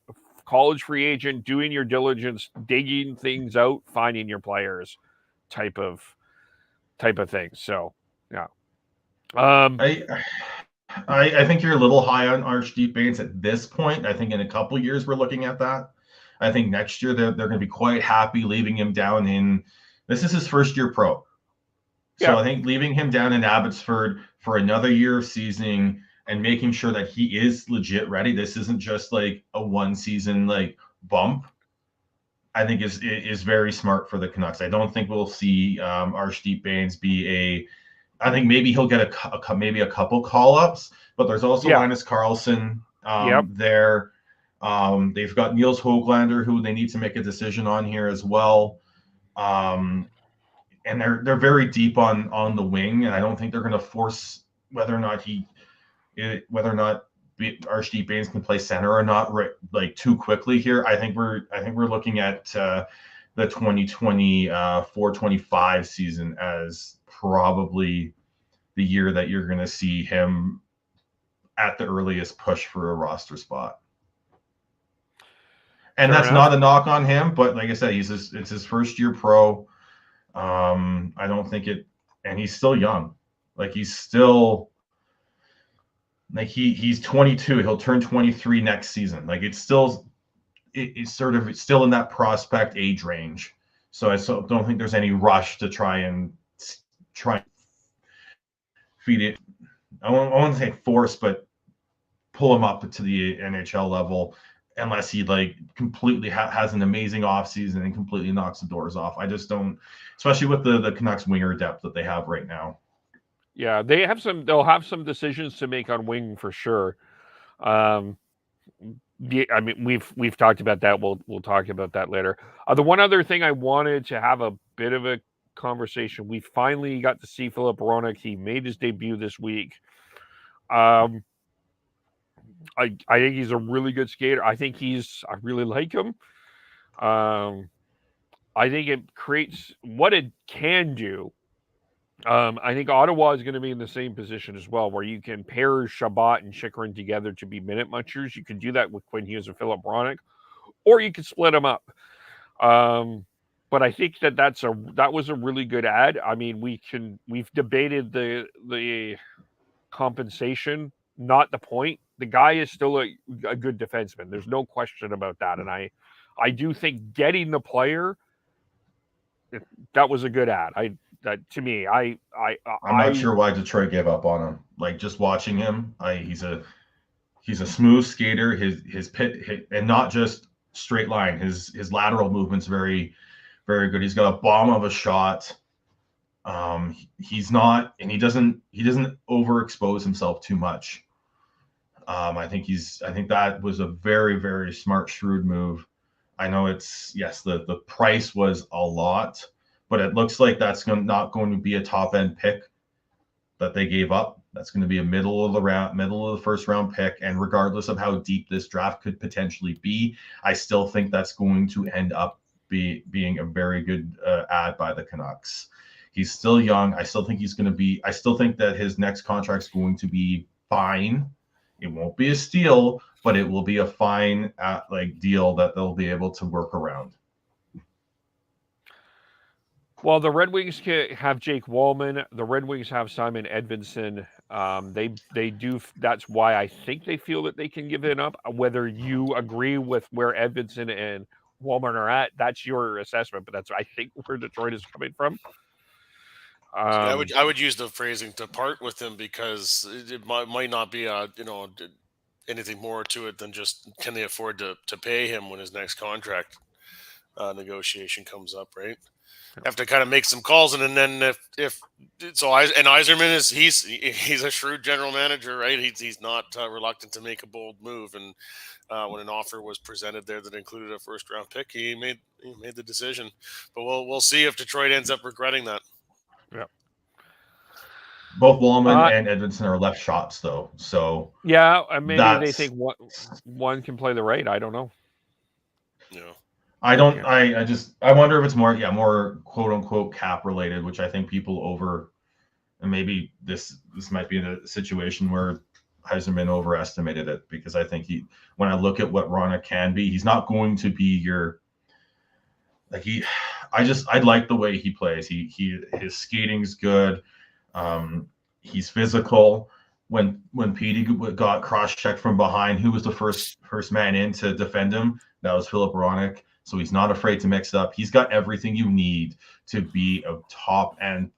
college free agent, doing your diligence, digging things out, finding your players type of thing. So, yeah. I think you're a little high on Archdeep Baines at this point. I think in a couple of years we're looking at that. I think next year they're going to be quite happy leaving him down in. This is his first year pro, so I think leaving him down in Abbotsford for another year of seasoning and making sure that he is legit ready. This isn't just like a one season like bump. I think is very smart for the Canucks. I don't think we'll see Archdeep Baines be a. I think maybe he'll get maybe a couple call-ups, but there's also Linus Karlsson there. They've got Niels Höglander, who they need to make a decision on here as well. And they're very deep on the wing, and I don't think they're going to force whether or not Archdeep Baines can play center or not like too quickly here. I think we're looking at the 2024-25 season as probably the year that you're going to see him at the earliest push for a roster spot. And that's not a knock on him, but like I said, it's his first year pro. I don't think and he's still young. Like he's still like he's 22. He'll turn 23 next season. Like it's still it's still in that prospect age range. So I don't think there's any rush to try and feed it. I won't say force, but pull him up to the NHL level unless he like completely has an amazing offseason and completely knocks the doors off. I just don't, especially with the Canucks winger depth that they have right now. Yeah, they'll have some decisions to make on wing for sure. I mean, we've talked about that. We'll talk about that later. The one other thing I wanted to have a bit of a conversation. We finally got to see Filip Hronek. He made his debut this week. I think he's a really good skater. I really like him. I think it creates what it can do. I think Ottawa is going to be in the same position as well, where you can pair Shabbat and Chychrun together to be minute munchers. You can do that with Quinn Hughes and Filip Hronek, or you can split them up. But I think that was a really good ad. I mean, we've debated the compensation, not the point. The guy is still a good defenseman. There's no question about that. And I do think getting the player, that was a good ad. I'm not sure why Detroit gave up on him. Like just watching him, he's a smooth skater. His pit and not just straight line. His lateral movement's very, very good. He's got a bomb of a shot. He doesn't overexpose himself too much. I think that was a very, very smart, shrewd move. I know the price was a lot, but it looks like that's not going to be a top end pick that they gave up. That's going to be a middle of the first round pick. And regardless of how deep this draft could potentially be, I still think that's going to end up being a very good ad by the Canucks. He's still young. I still think that his next contract's going to be fine. It won't be a steal, but it will be a fine deal that they'll be able to work around. Well, the Red Wings have Jake Wallman. The Red Wings have Simon Edvinsson. They do. That's why I think they feel that they can give it up. Whether you agree with where Edvinsson and Wallman are at, that's your assessment. But that's I think where Detroit is coming from. I would use the phrasing to part with him because it might not be anything more to it than just can they afford to pay him when his next contract negotiation comes up, right? Have to kind of make some calls, and then if Yzerman he's a shrewd general manager, right? He's not reluctant to make a bold move, and when an offer was presented there that included a first round pick, he made the decision. But we'll see if Detroit ends up regretting that. Yeah. Both Wallman and Edvinsson are left shots, though. So yeah, maybe they think one can play the right. I don't know. Yeah. I don't. I wonder if it's more quote unquote cap related, which I think people and maybe this might be a situation where Yzerman overestimated it, because I think when I look at what Hronek can be, he's not going to be your I like the way he plays. His skating's good. He's physical. When Petey got cross-checked from behind, who was the first man in to defend him? That was Filip Hronek. So he's not afraid to mix up. He's got everything you need to be a top-end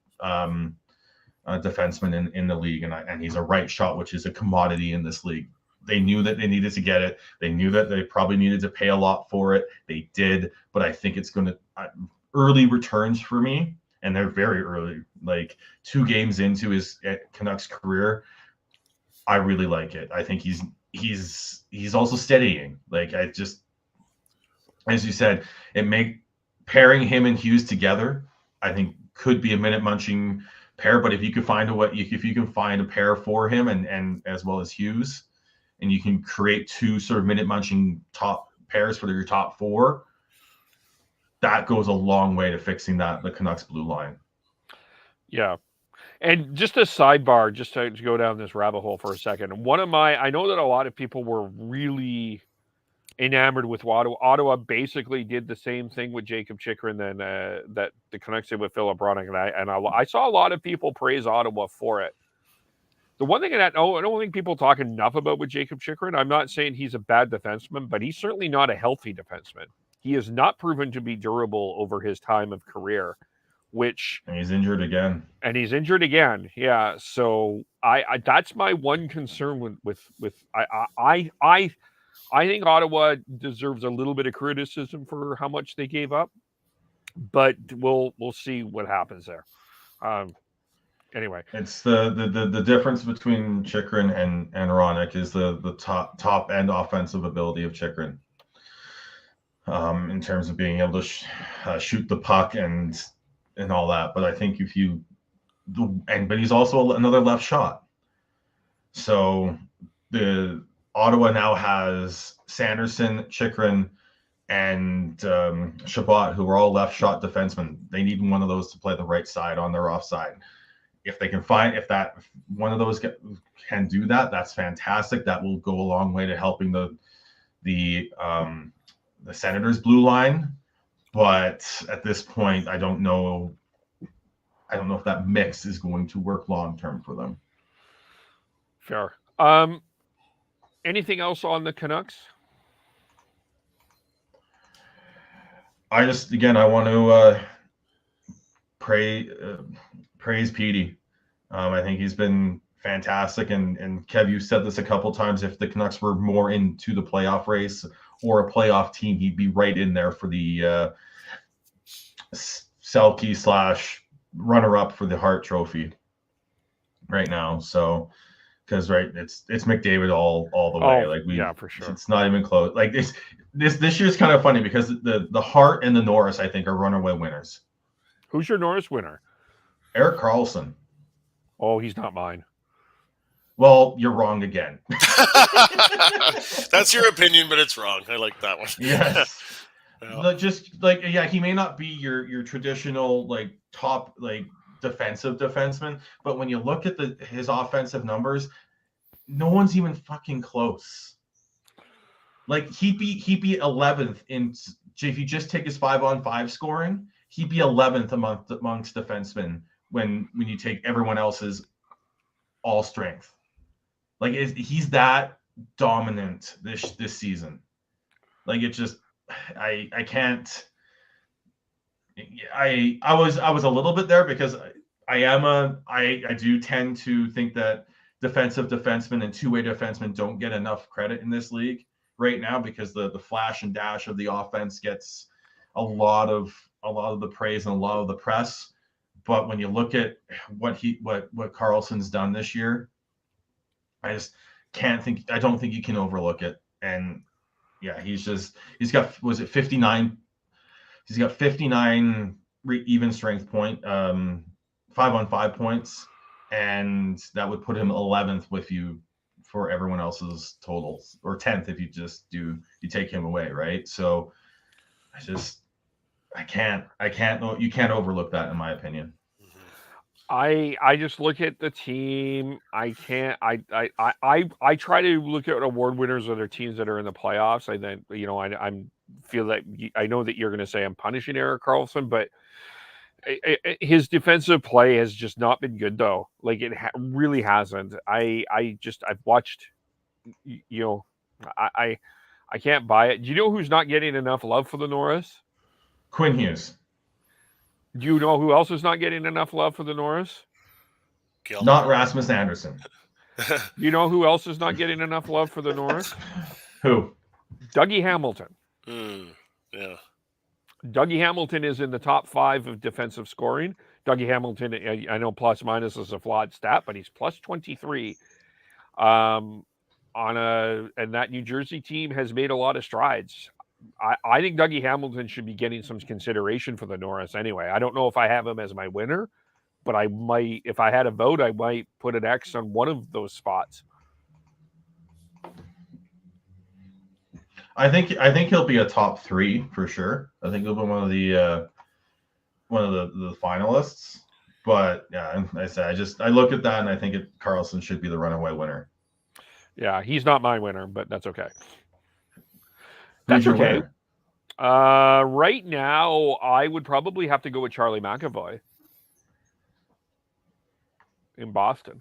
defenseman in the league, and he's a right shot, which is a commodity in this league. They knew that they needed to get it. They knew that they probably needed to pay a lot for it. They did, but I think it's going to early returns for me, and they're very early, like 2 games into his Canucks career. I really like it. I think he's also steadying. Like, I just, as you said, pairing him and Hughes together, I think could be a minute munching pair. But if you could find a pair for him and as well as Hughes, and you can create 2 sort of minute munching top pairs for your top 4, that goes a long way to fixing the Canucks blue line. Yeah. And just a sidebar, just to go down this rabbit hole for a second. I know that a lot of people were really enamored with Ottawa. Ottawa basically did the same thing with Jacob Chychrun that the Canucks did with Filip Hronek, and I saw a lot of people praise Ottawa for it. The one thing I don't think people talk enough about with Jacob Chychrun, I'm not saying he's a bad defenseman, but he's certainly not a healthy defenseman. He has not proven to be durable over his time of career, and he's injured again. Yeah. So I that's my one concern with I think Ottawa deserves a little bit of criticism for how much they gave up, but we'll see what happens there. Anyway, it's the difference between Chychrun and Hronek is the top end offensive ability of Chychrun, in terms of being able to shoot the puck and all that. But I think but he's also another left shot. So the Ottawa now has Sanderson, Chychrun, and Shabbat, who are all left shot defensemen. They need one of those to play the right side on their offside. If they can if one of those can do that, that's fantastic. That will go a long way to helping the Senators' blue line. But at this point, I don't know if that mix is going to work long term for them. Fair. Anything else on the Canucks? I want to praise Petey. I think he's been fantastic. And Kev, you said this a couple times. If the Canucks were more into the playoff race or a playoff team, he'd be right in there for the Selke / runner-up for the Hart Trophy right now. So, because it's McDavid all the way. Yeah, for sure. It's not even close. Like this year's kind of funny because the Hart and the Norris, I think, are runaway winners. Who's your Norris winner? Erik Karlsson. Oh, he's not mine. Well, you're wrong again. That's your opinion, but it's wrong. I like that one. Yes. Yeah. He may not be your traditional top defensive defenseman, but when you look at his offensive numbers, no one's even fucking close. Like he'd be 11th if you just take his 5-on-5 scoring, he'd be 11th amongst defensemen when you take everyone else's all strength. Like he's that dominant this season. Like it just I can't. I was a little bit there because I do tend to think that defensive defensemen and two-way defensemen don't get enough credit in this league right now because the flash and dash of the offense gets a lot of the praise and a lot of the press. But when you look at what Karlsson's done this year, I don't think you can overlook it. And yeah, he's got 59. He's got 59 even strength point, 5-on-5 points, and that would put him 11th with you for everyone else's totals, or 10th if you take him away, right? So you can't overlook that in my opinion. I just look at the team. I can't. I try to look at award winners or their teams that are in the playoffs. I then I'm feel that I know that you're going to say I'm punishing Erik Karlsson, but his defensive play has just not been good though. Like really hasn't. I've watched. You know, I can't buy it. Do you know who's not getting enough love for the Norris? Quinn Hughes. Do you know who else is not getting enough love for the Norris? Not Rasmus Anderson. You know who else is not getting enough love for the Norris? Who? Dougie Hamilton. Yeah. Dougie Hamilton is in the top 5 of defensive scoring. Dougie Hamilton, I know plus minus is a flawed stat, but he's plus 23. And that New Jersey team has made a lot of strides. I think Dougie Hamilton should be getting some consideration for the Norris anyway. I don't know if I have him as my winner, but I might, if I had a vote, I might put an X on one of those spots. I think he'll be a top 3 for sure. I think he'll be one of the finalists. But yeah, I look at that and I think Karlsson should be the runaway winner. Yeah, he's not my winner, but that's okay. Who's That's your okay. winner? Right now, I would probably have to go with Charlie McAvoy in Boston.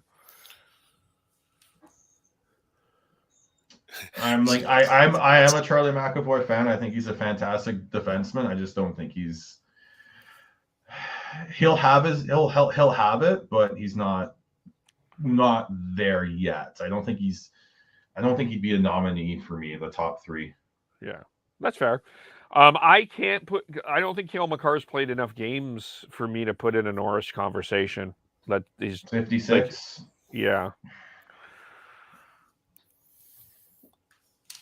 I am a Charlie McAvoy fan. I think he's a fantastic defenseman. I just don't think he'll have it, but he's not there yet. I don't think he'd be a nominee for me in the top 3. Yeah, that's fair. I don't think Cale Makar's played enough games for me to put in a Norris conversation. That he's 56. Yeah.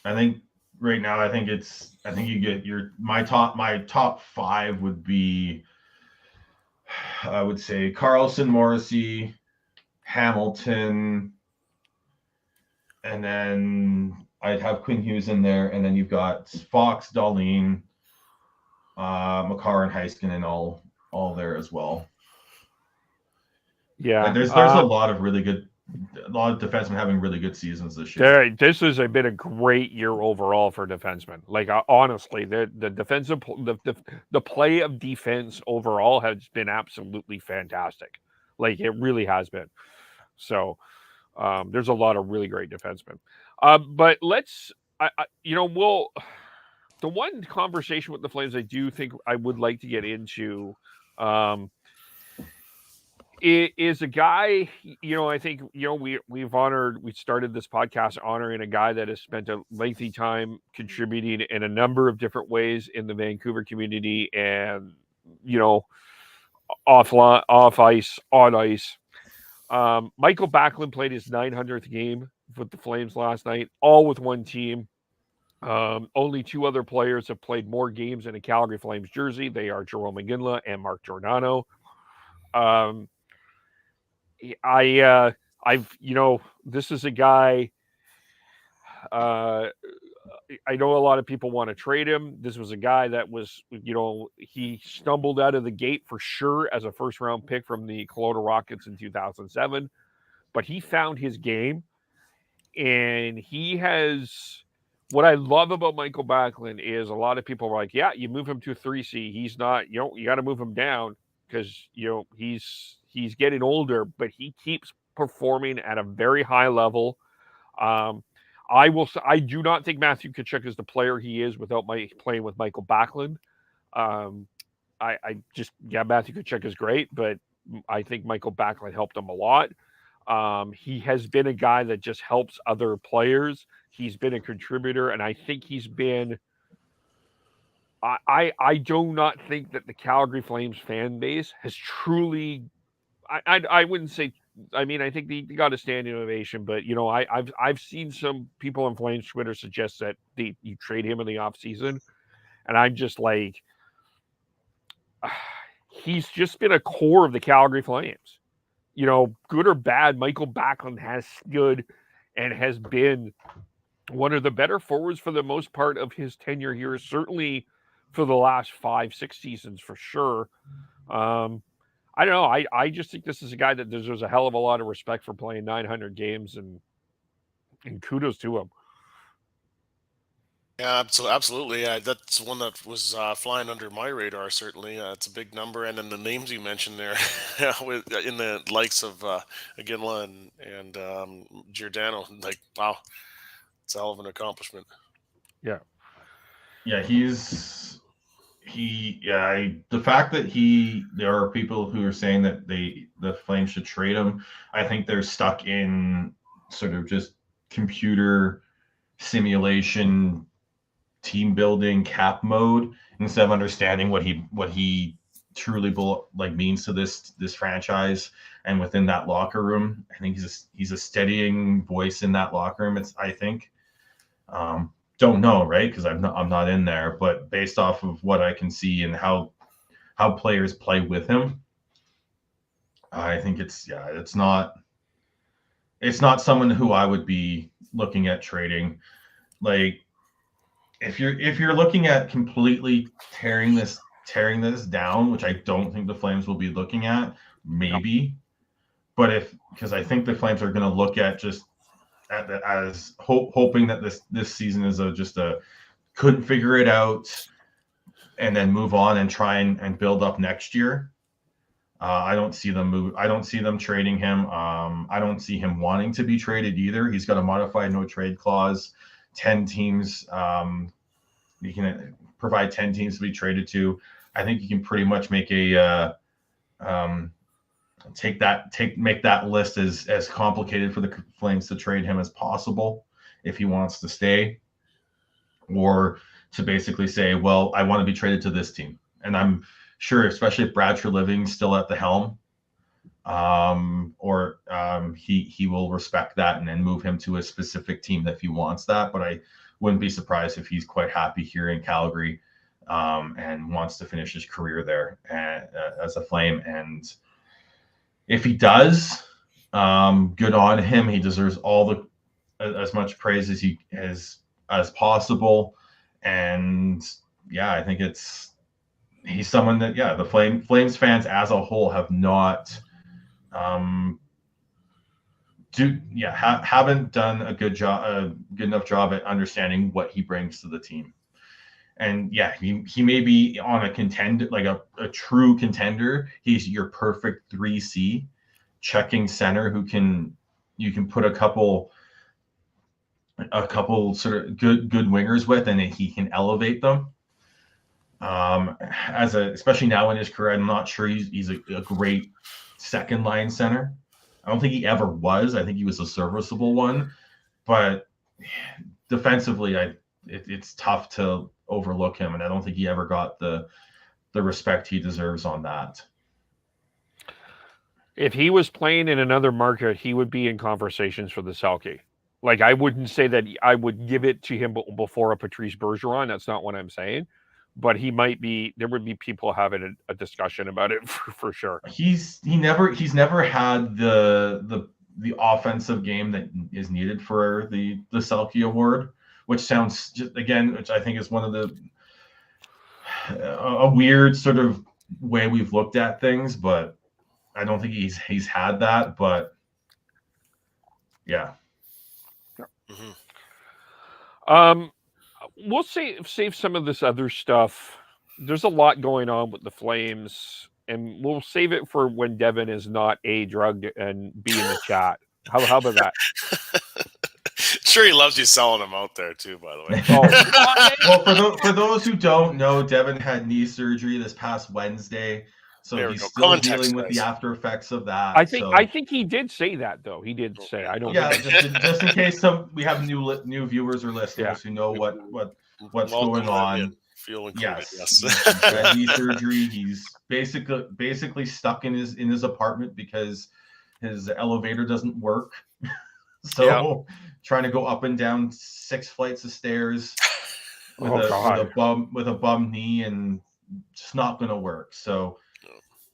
I think right now, I think you get my top 5 would be, I would say Karlsson, Morrissey, Hamilton, and then I'd have Quinn Hughes in there, and then you've got Fox, Dahlin, Makar, and Heiskanen all there as well. Yeah, there's a lot of defensemen having really good seasons this year. This has been a great year overall for defensemen. Like honestly, the defensive the play of defense overall has been absolutely fantastic. Like it really has been. So there's a lot of really great defensemen. But let's the one conversation with the Flames I do think I would like to get into is a guy, I think, we started this podcast honoring a guy that has spent a lengthy time contributing in a number of different ways in the Vancouver community and, off ice, on ice. Mikael Backlund played his 900th game with the Flames last night, all with one team. Only 2 other players have played more games in a Calgary Flames jersey. They are Jerome McGinley and Mark Giordano. This is a guy, I know a lot of people want to trade him. This was a guy that was, he stumbled out of the gate for sure as a first round pick from the Coronato Rockets in 2007, but he found his game and he has, what I love about Mikael Backlund is a lot of people are like, yeah, you move him to a 3C. He's not, you got to move him down because, he's getting older, but he keeps performing at a very high level. I do not think Matthew Tkachuk is the player he is without playing with Mikael Backlund. Matthew Tkachuk is great, but I think Mikael Backlund helped him a lot. He has been a guy that just helps other players. He's been a contributor, and I think he's been. I do not think that the Calgary Flames fan base has truly. I wouldn't say. I mean, I think he got a standing ovation, but I've seen some people on Flames Twitter suggest that you trade him in the offseason, and I'm just like, he's just been a core of the Calgary Flames. Good or bad, Mikael Backlund has stood and has been one of the better forwards for the most part of his tenure here, certainly for the last 5-6 seasons for sure. I don't know. I just think this is a guy that deserves a hell of a lot of respect for playing 900 games, and kudos to him. Yeah, absolutely. Yeah, that's one that was flying under my radar. Certainly, it's a big number, and then the names you mentioned there, in the likes of Iginla and Giordano, like wow, it's a hell of an accomplishment. Yeah. Yeah, the fact that there are people who are saying that the Flames should trade him, I think they're stuck in sort of just computer simulation, team building, cap mode, instead of understanding what he truly means to this franchise and within that locker room. I think he's a steadying voice in that locker room. I think. Don't know, right? Because I'm not in there, but based off of what I can see and how players play with him, I think it's not someone who I would be looking at trading. Like if you're looking at completely tearing this down, which I don't think the Flames will be looking at, maybe, but because I think the Flames are going to look at just as hoping that this season is just a couldn't figure it out and then move on and try and build up next year. I don't see them trading him. I don't see him wanting to be traded either. He's got a modified no trade clause. 10 teams. You can provide 10 teams to be traded to. I think you can pretty much make make that list as complicated for the Flames to trade him as possible if he wants to stay, or to basically say, well, I want to be traded to this team. And I'm sure, especially if Brad Treliving's still at the helm, he will respect that and then move him to a specific team if he wants that. But I wouldn't be surprised if he's quite happy here in Calgary, and wants to finish his career there as a Flame. And if he does, good on him. He deserves as much praise as possible. And yeah, I think he's someone that the Flames fans as a whole have not haven't done a good enough job at understanding what he brings to the team. And yeah, he may be on a contender, like a true contender. He's your perfect 3C checking center you can put a couple sort of good wingers with, and he can elevate them. Especially now in his career, I'm not sure he's a great second line center. I don't think he ever was. I think he was a serviceable one, but defensively, it's tough to overlook him, and I don't think he ever got the respect he deserves on that. If he was playing in another market, he would be in conversations for the Selke. Like, I wouldn't say that I would give it to him before a Patrice Bergeron. That's not what I'm saying. But he might be. There would be people having a discussion about it for sure. He's never had the offensive game that is needed for the Selke Award, which I think is one of a weird sort of way we've looked at things, but I don't think he's had that. But yeah. Mm-hmm. We'll save some of this other stuff. There's a lot going on with the Flames, and we'll save it for when Devin is not A, drugged, and B, in the chat. How about that? Sure, he loves you selling him out there too, by the way. Well, for those who don't know, Devin had knee surgery this past Wednesday, so he's still dealing with the after effects of that. I think he did say that, though. He did say, I don't. Yeah, just in case we have new viewers or listeners who know what's going on. Yes, he's had knee surgery. He's basically stuck in his apartment because his elevator doesn't work. So trying to go up and down 6 flights of stairs with a bum knee, and just not going to work. So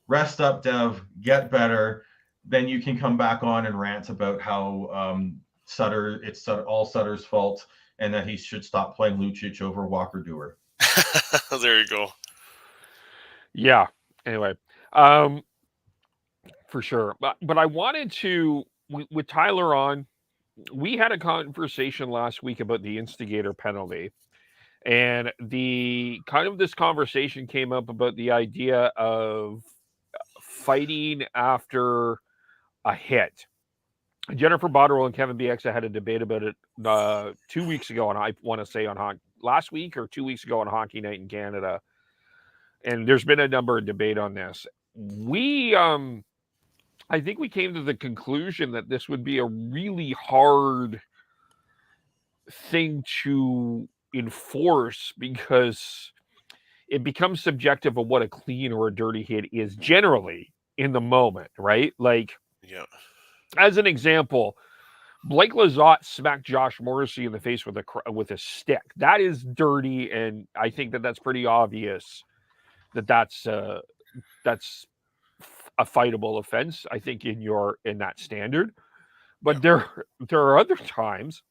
rest up, Dev, get better. Then you can come back on and rant about how it's all Sutter's fault and that he should stop playing Lucic over Walker Duehr. There you go. Yeah. Anyway, for sure. But I wanted to with Tyler on. We had a conversation last week about the instigator penalty, and the kind of this conversation came up about the idea of fighting after a hit. Jennifer Botterill and Kevin Bieksa had a debate about it 2 weeks ago, and I want to say last week or 2 weeks ago on Hockey Night in Canada. And there's been a number of debate on this. I think we came to the conclusion that this would be a really hard thing to enforce because it becomes subjective of what a clean or a dirty hit is generally in the moment, right? Like, Yeah. as an example, Blake Lizotte smacked Josh Morrissey in the face with a stick. That is dirty, and I think that that's pretty obvious that's a fightable offense. I think in that standard, but there are other times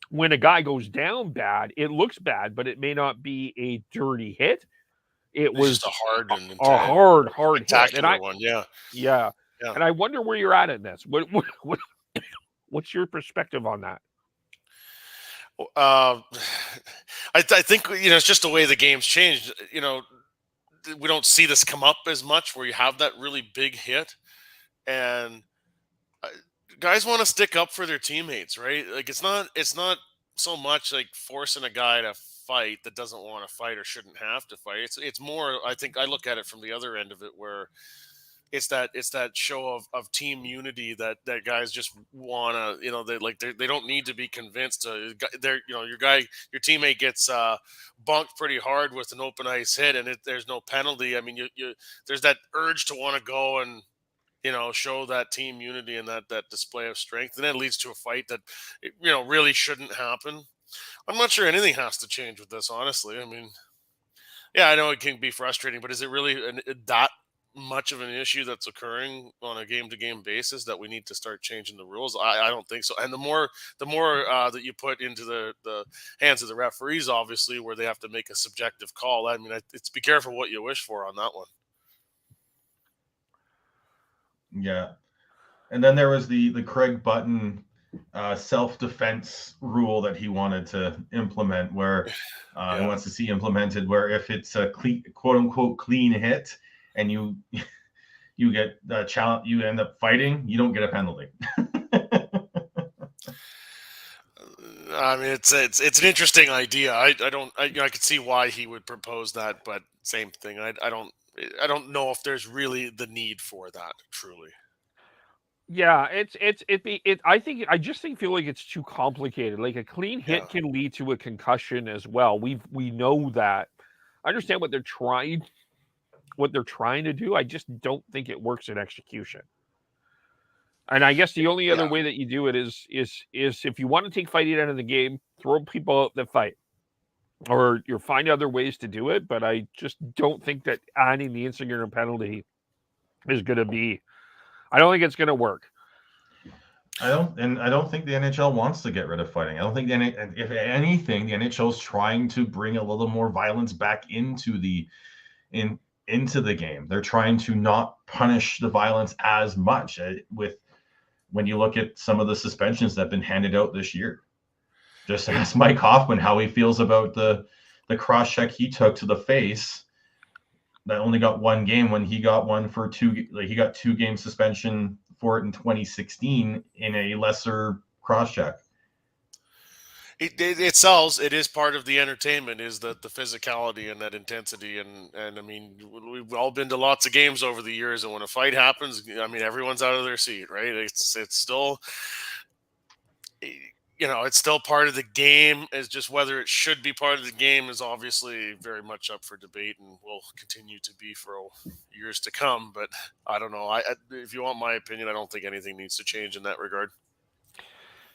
when a guy goes down bad, it looks bad, but it may not be a dirty hit. It was just a hard and a hard hit, and one. Yeah. And I wonder where you're at in this. What's your perspective on that? I think it's just the way the game's changed. We don't see this come up as much where you have that really big hit, and guys want to stick up for their teammates, right? Like it's not so much like forcing a guy to fight that doesn't want to fight or shouldn't have to fight. It's more, I think I look at it from the other end of it where it's that show of team unity that guys just want to, they don't need to be convinced to, your teammate gets bunked pretty hard with an open ice hit and there's no penalty. I mean, there's that urge to want to go and, show that team unity and that display of strength. And then it leads to a fight that, really shouldn't happen. I'm not sure anything has to change with this, honestly. I mean, yeah, I know it can be frustrating, but is it really that much of an issue that's occurring on a game-to-game basis that we need to start changing the rules? I don't think so. And the more that you put into the hands of the referees, obviously, where they have to make a subjective call. I mean, it's be careful what you wish for on that one. Yeah. And then there was the Craig Button self-defense rule that he wanted to implement where he wants to see implemented where if it's a quote-unquote clean hit and you get the challenge, you end up fighting, you don't get a penalty. I mean, it's an interesting idea. I could see why he would propose that, but same thing. I don't know if there's really the need for that truly. Yeah, I just feel like it's too complicated. Like a clean hit can lead to a concussion as well. We know that. I understand what they're trying to do. I just don't think it works in execution. And I guess the only other way that you do it is if you want to take fighting out of the game, throw people out that fight. Or you find other ways to do it, but I just don't think that adding the instigator penalty is going to be. I don't think it's going to work. I don't think the NHL wants to get rid of fighting. I don't think if anything, the NHL is trying to bring a little more violence back into the game. They're trying to not punish the violence as much. When you look at some of the suspensions that have been handed out this year. Just ask Mike Hoffman how he feels about the cross check he took to the face. That only got one game when he got one for he got 2 game suspension for it in 2016 in a lesser cross check. It sells. It is part of the entertainment is the physicality and that intensity. And I mean, we've all been to lots of games over the years. And when a fight happens, I mean, everyone's out of their seat, right? It's still, it's still part of the game. It's just whether it should be part of the game is obviously very much up for debate and will continue to be for years to come. But I don't know. If you want my opinion, I don't think anything needs to change in that regard.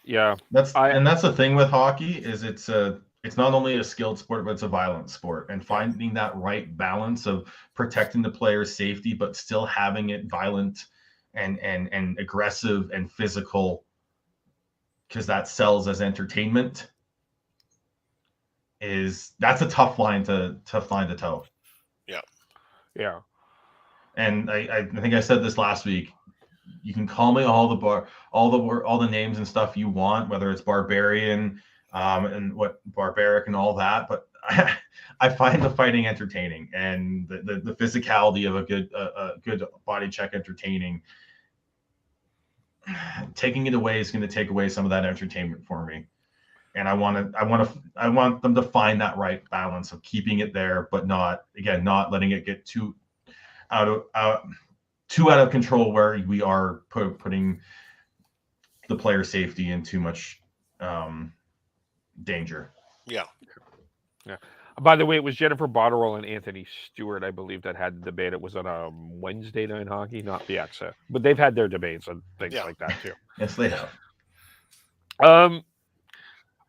Yeah, that's the thing with hockey is it's not only a skilled sport, but it's a violent sport, and finding that right balance of protecting the player's safety, but still having it violent and aggressive and physical. Because that sells as entertainment that's a tough line to toe. Yeah. Yeah. And I think I said this last week. you can call me all the names and stuff you want, whether it's barbarian, and what barbaric and all that, but I find the fighting entertaining, and the physicality of a good body check entertaining. Taking it away is going to take away some of that entertainment for me, and I want them to find that right balance of keeping it there, but not letting it get too out of control, where we are putting the player safety in too much danger. Yeah. By the way, it was Jennifer Botterill and Anthony Stewart, I believe, that had the debate. It was on a Wednesday night hockey, not the Exa, but they've had their debates and things like that too. Yes, they have.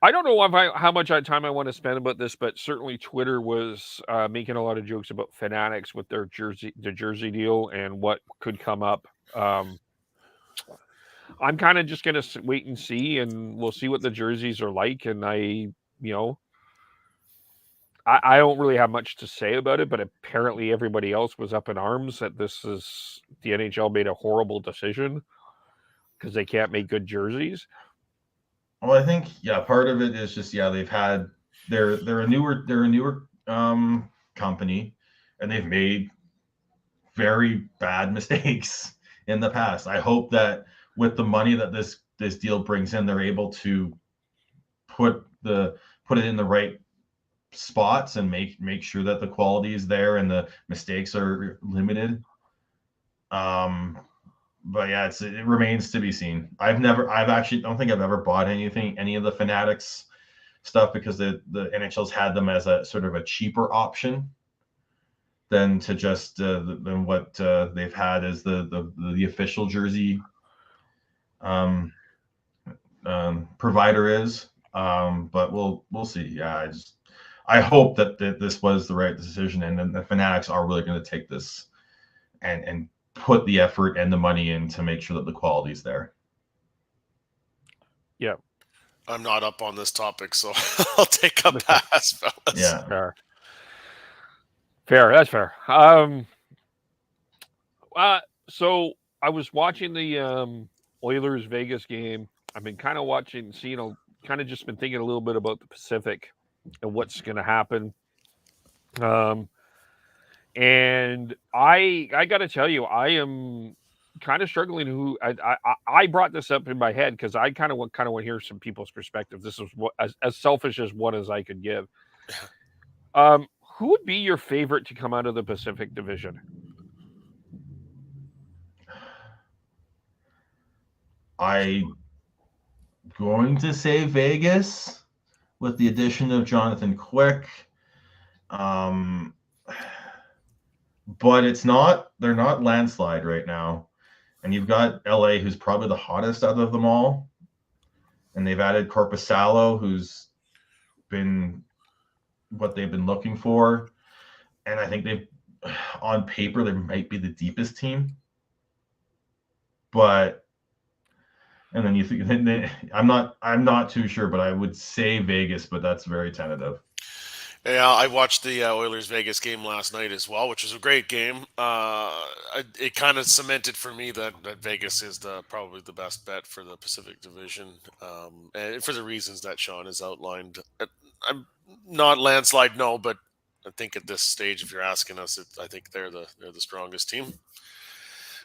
I don't know how much time I want to spend about this, but certainly Twitter was making a lot of jokes about Fanatics with their jersey deal and what could come up. I'm kind of just going to wait and see, and we'll see what the jerseys are like. And I don't really have much to say about it, but apparently everybody else was up in arms that the NHL made a horrible decision because they can't make good jerseys. Well, I think part of it is just they've had they're a newer company, and they've made very bad mistakes in the past. I hope that with the money that this deal brings in, they're able to put it in the right spots and make sure that the quality is there and the mistakes are limited. But it remains to be seen. I actually don't think I've ever bought any of the Fanatics stuff, because the NHL's had them as a sort of a cheaper option than to just than what they've had as the official jersey provider is. But we'll see. I hope that this was the right decision, and then the Fanatics are really going to take this and put the effort and the money in to make sure that the quality is there. Yeah. I'm not up on this topic, so I'll take a pass, fellas. Yeah. Fair. That's fair. So I was watching the Oilers Vegas game. I've been kind of just been thinking a little bit about the Pacific and what's going to happen. And I got to tell you, I am kind of struggling. I brought this up in my head because I kind of want to hear some people's perspective. This is as selfish as one as I could give. Who would be your favorite to come out of the Pacific Division? I'm going to say Vegas with the addition of Jonathan Quick. But they're not landslide right now. And you've got LA, who's probably the hottest out of them all. And they've added Korpisalo, who's been what they've been looking for. And I think on paper, they might be the deepest team. But, and then you think, I'm not too sure, but I would say Vegas, but that's very tentative. Yeah, I watched the Oilers Vegas game last night as well, which was a great game. It kind of cemented for me that Vegas is probably the best bet for the Pacific Division, and for the reasons that Sean has outlined. I'm not landslide, no, but I think at this stage, if you're asking us, I think they're the strongest team.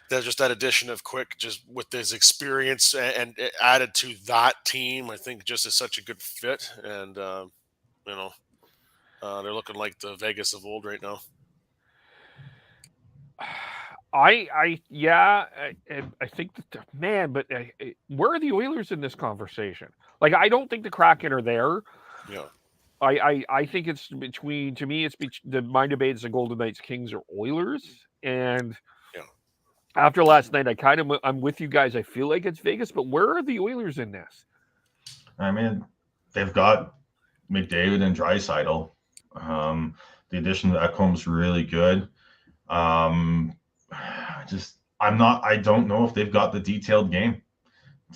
There's just that addition of Quick, just with his experience and added to that team, I think just is such a good fit, and they're looking like the Vegas of old right now. I think but where are the Oilers in this conversation? Like, I don't think the Kraken are there. Yeah. I think it's between, to me, my debate is the Golden Knights, Kings, or Oilers. And after last night, I'm with you guys. I feel like it's Vegas, but where are the Oilers in this? I mean, they've got McDavid and Draisaitl. The addition of Ekholm's really good. I don't know if they've got the detailed game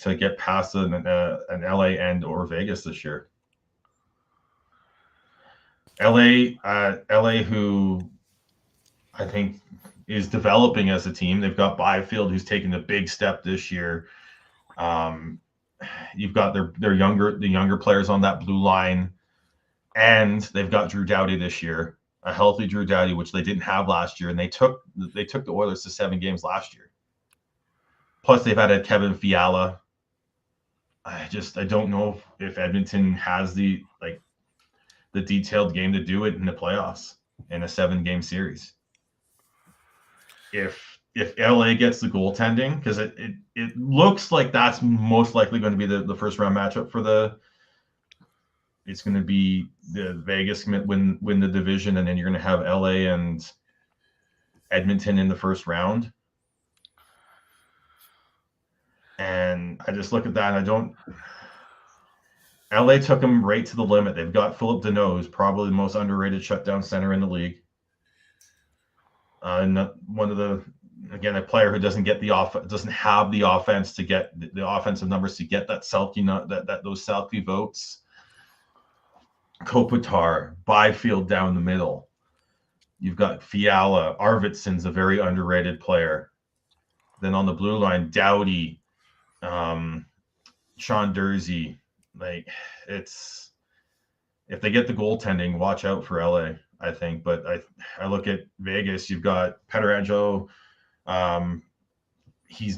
to get past an LA and or Vegas this year. LA, who I think is developing as a team. They've got Byfield, who's taken a big step this year. You've got the younger players on that blue line, and they've got Drew Doughty this year, a healthy Drew Doughty, which they didn't have last year, and they took the Oilers to 7 games last year. Plus, they've added Kevin Fiala. I don't know if Edmonton has the detailed game to do it in the playoffs in a 7-game series. If LA gets the goaltending, because it looks like that's most likely going to be the first round matchup it's going to be the Vegas win the division, and then you're going to have LA and Edmonton in the first round. And I just look at that and LA took them right to the limit. They've got Filip Hronek, who's probably the most underrated shutdown center in the league. And a player who doesn't have the offense to get the offensive numbers to get those Selke votes. Kopitar, Byfield down the middle. You've got Fiala. Arvidsson's a very underrated player. Then on the blue line, Doughty, Sean Durzi. If they get the goaltending, watch out for LA, I think. But I look at Vegas. You've got Pietrangelo. He's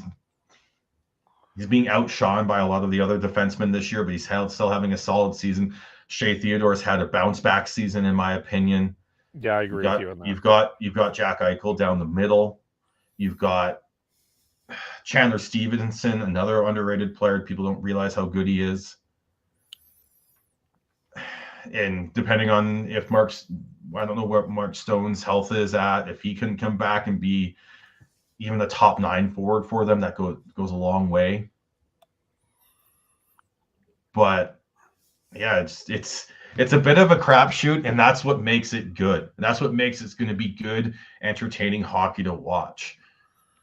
being outshone by a lot of the other defensemen this year, but he's still having a solid season. Shea Theodore's had a bounce back season, in my opinion. Yeah, I agree with you on that. You've got Jack Eichel down the middle. You've got Chandler Stevenson, another underrated player. People don't realize how good he is. And depending on if I don't know where Mark Stone's health is at, if he can come back and be even a top 9 forward for them, that goes a long way. But yeah, it's a bit of a crapshoot, and that's what makes it good. And that's what makes it going to be good, entertaining hockey to watch.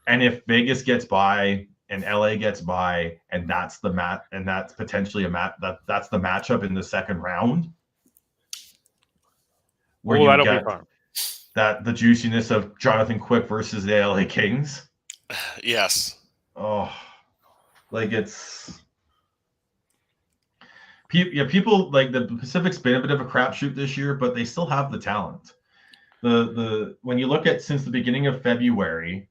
And if Vegas gets by and LA gets by, and that's potentially that's the matchup in the second round, where you get the juiciness of Jonathan Quick versus the LA Kings. Yes. Oh, it's. Yeah, people like the Pacific's been a bit of a crapshoot this year, but they still have the talent. When you look at since the beginning of February,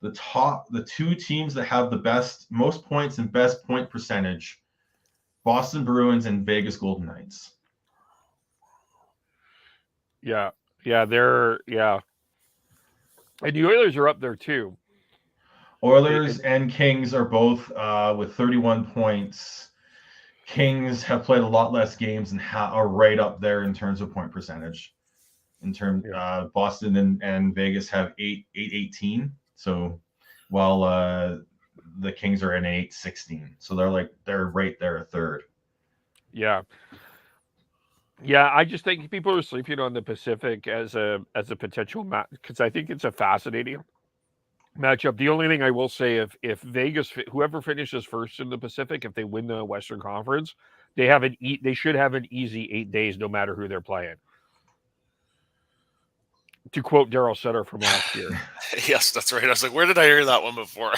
the 2 teams that have the most points and best point percentage, Boston Bruins and Vegas Golden Knights. Yeah, and the Oilers are up there too. Oilers and Kings are both with 31 points. Kings have played a lot less games and are right up there in terms of point percentage. Boston and Vegas have 818. So while the Kings are in 816. So they're right there a third. Yeah. Yeah, I just think people are sleeping on the Pacific as a potential match, because I think it's a fascinating matchup. The only thing I will say, if Vegas, whoever finishes first in the Pacific, if they win the Western Conference, they should have an easy 8 days, no matter who they're playing. To quote Darryl Sutter from last year. Yes, that's right. I was like, where did I hear that one before?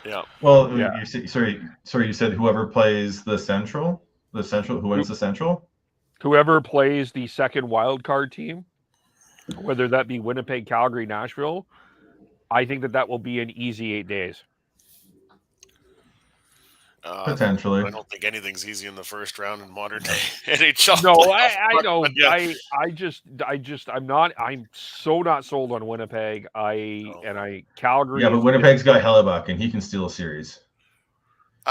Yeah. Well, yeah. You said whoever plays the Central, who wins the Central? Whoever plays the second wild card team, whether that be Winnipeg, Calgary, Nashville, I think that will be an easy 8 days. Potentially. I don't think anything's easy in the first round in modern day NHL. No, I know. Yeah. I'm so not sold on Winnipeg. Calgary. Yeah, but Winnipeg's got Hellebuck, and he can steal a series.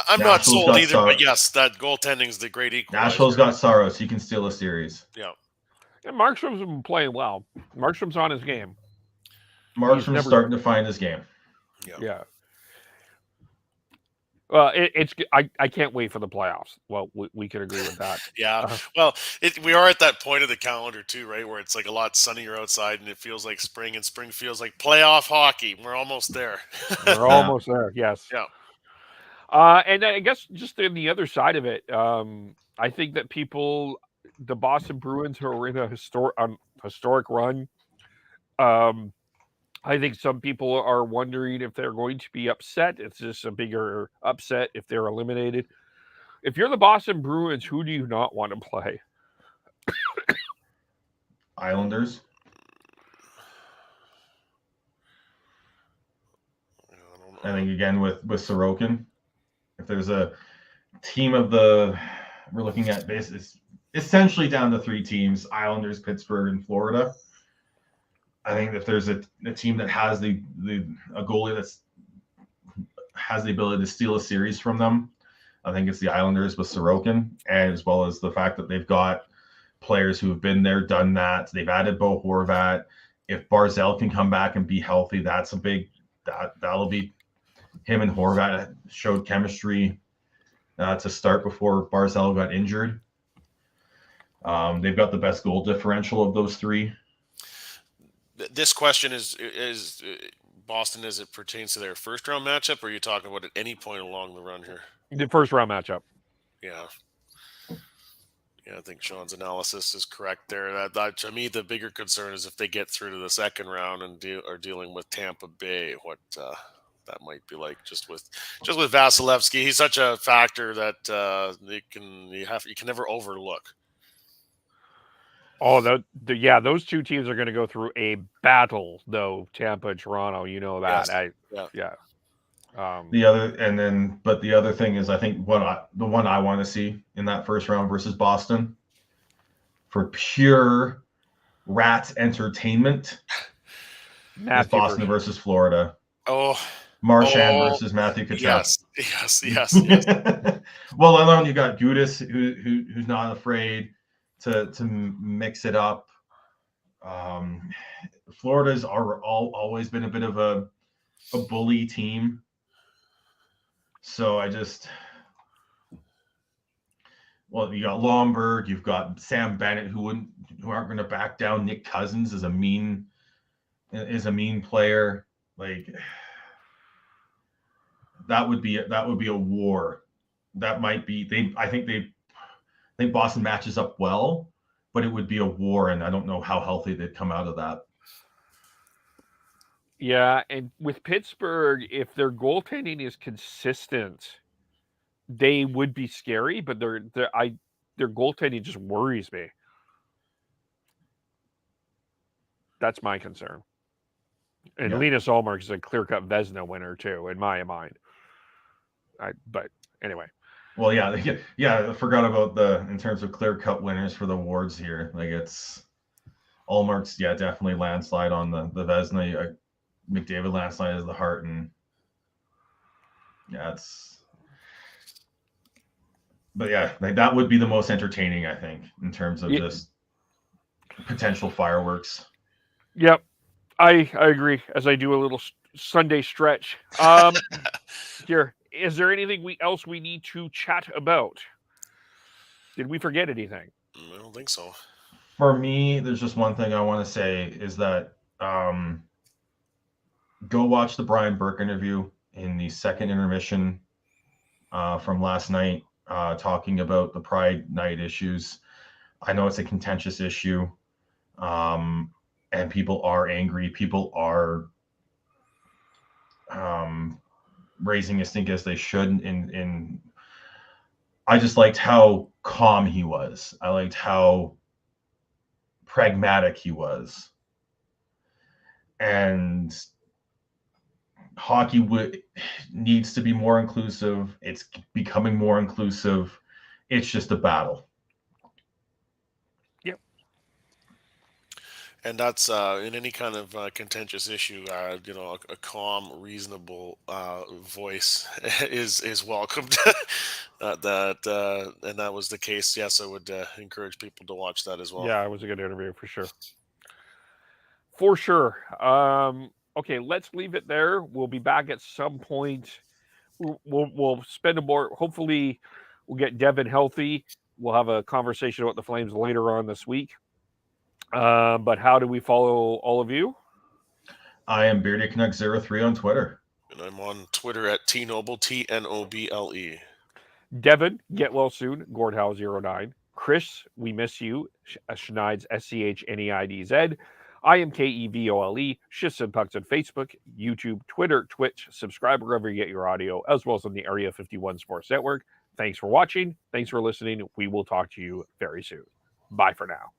I'm not sold either, but yes, that goaltending's the great equalizer. Nashville's got Saros. He can steal a series. Yeah. And Markstrom's been playing well. Markstrom's on his game. Markstrom's starting to find his game. Yeah. Well, I can't wait for the playoffs. Well, we can agree with that. Yeah. Well, we are at that point of the calendar too, right? Where it's like a lot sunnier outside and it feels like spring, and spring feels like playoff hockey. We're almost there. We're almost there. Yes. Yeah. And I guess just on the other side of it, I think that the Boston Bruins, who are in a historic run, I think some people are wondering if they're going to be upset. It's just a bigger upset if they're eliminated. If you're the Boston Bruins, who do you not want to play? Islanders. I think again with Sorokin, if there's a team we're looking at this, it's essentially down to 3 teams: Islanders, Pittsburgh, and Florida. I think if there's a team that has a goalie that's has the ability to steal a series from them, I think it's the Islanders with Sorokin, and as well as the fact that they've got players who have been there, done that. They've added Bo Horvat. If Barzal can come back and be healthy, that's a big that'll be him and Horvat showed chemistry to start before Barzal got injured. They've got the best goal differential of those 3. This question is Boston as it pertains to their first round matchup, or are you talking about at any point along the run here? The first round matchup. Yeah. Yeah, I think Sean's analysis is correct there. That to me, the bigger concern is if they get through to the second round and are dealing with Tampa Bay, what that might be like. Just with Vasilevsky, he's such a factor that you can never overlook. Oh, those 2 teams are going to go through a battle, though. Tampa and Toronto, you know that. Yes. The other thing is, I think the one I want to see in that first round versus Boston, for pure Rats entertainment, is Boston versus Florida. Oh, Marchand versus Matthew Tkachuk. Yes. Well, alone you got Gudas, who's not afraid to mix it up. Florida's always been a bit of a bully team. So you got Lomberg, you've got Sam Bennett, who aren't going to back down. Nick Cousins is a mean player. Like that would be a war. That might be I think Boston matches up well, but it would be a war, and I don't know how healthy they'd come out of that. Yeah, and with Pittsburgh, if their goaltending is consistent, they would be scary, but their goaltending just worries me. That's my concern. And Linus Ullmark is a clear-cut Vezina winner too, in my mind. But anyway. Well, yeah. I forgot about in terms of clear-cut winners for the awards here. Like it's Ullmark's, definitely landslide on the Vezina. McDavid landslide is the Hart, and that would be the most entertaining, I think, in terms of just potential fireworks. Yep, I agree. As I do a little Sunday stretch. Here, is there anything else we need to chat about? Did we forget anything? I don't think so. For me, there's just one thing I want to say is that go watch the Brian Burke interview in the second intermission from last night, talking about the Pride Night issues. I know it's a contentious issue, and people are angry. People are raising a stink as they should. And I just liked how calm he was. I liked how pragmatic he was. And hockey needs to be more inclusive. It's becoming more inclusive. It's just a battle. Yep. And that's in any kind of contentious issue, a calm, reasonable voice is welcomed. And that was the case. Yes, I would encourage people to watch that as well. Yeah, it was a good interview for sure. For sure. Okay, let's leave it there. We'll be back at some point. We'll spend hopefully we'll get Devin healthy. We'll have a conversation about the Flames later on this week. But how do we follow all of you? I am Beardy Canuck 03 on Twitter. And I'm on Twitter at TNoble, TNOBLE. Devin, get well soon, Gordhow09. Chris, we miss you, Schneid's SCHNEIDZ. I am KEVOLE, Shifts and Pucks on Facebook, YouTube, Twitter, Twitch. Subscribe wherever you get your audio, as well as on the Area 51 Sports Network. Thanks for watching. Thanks for listening. We will talk to you very soon. Bye for now.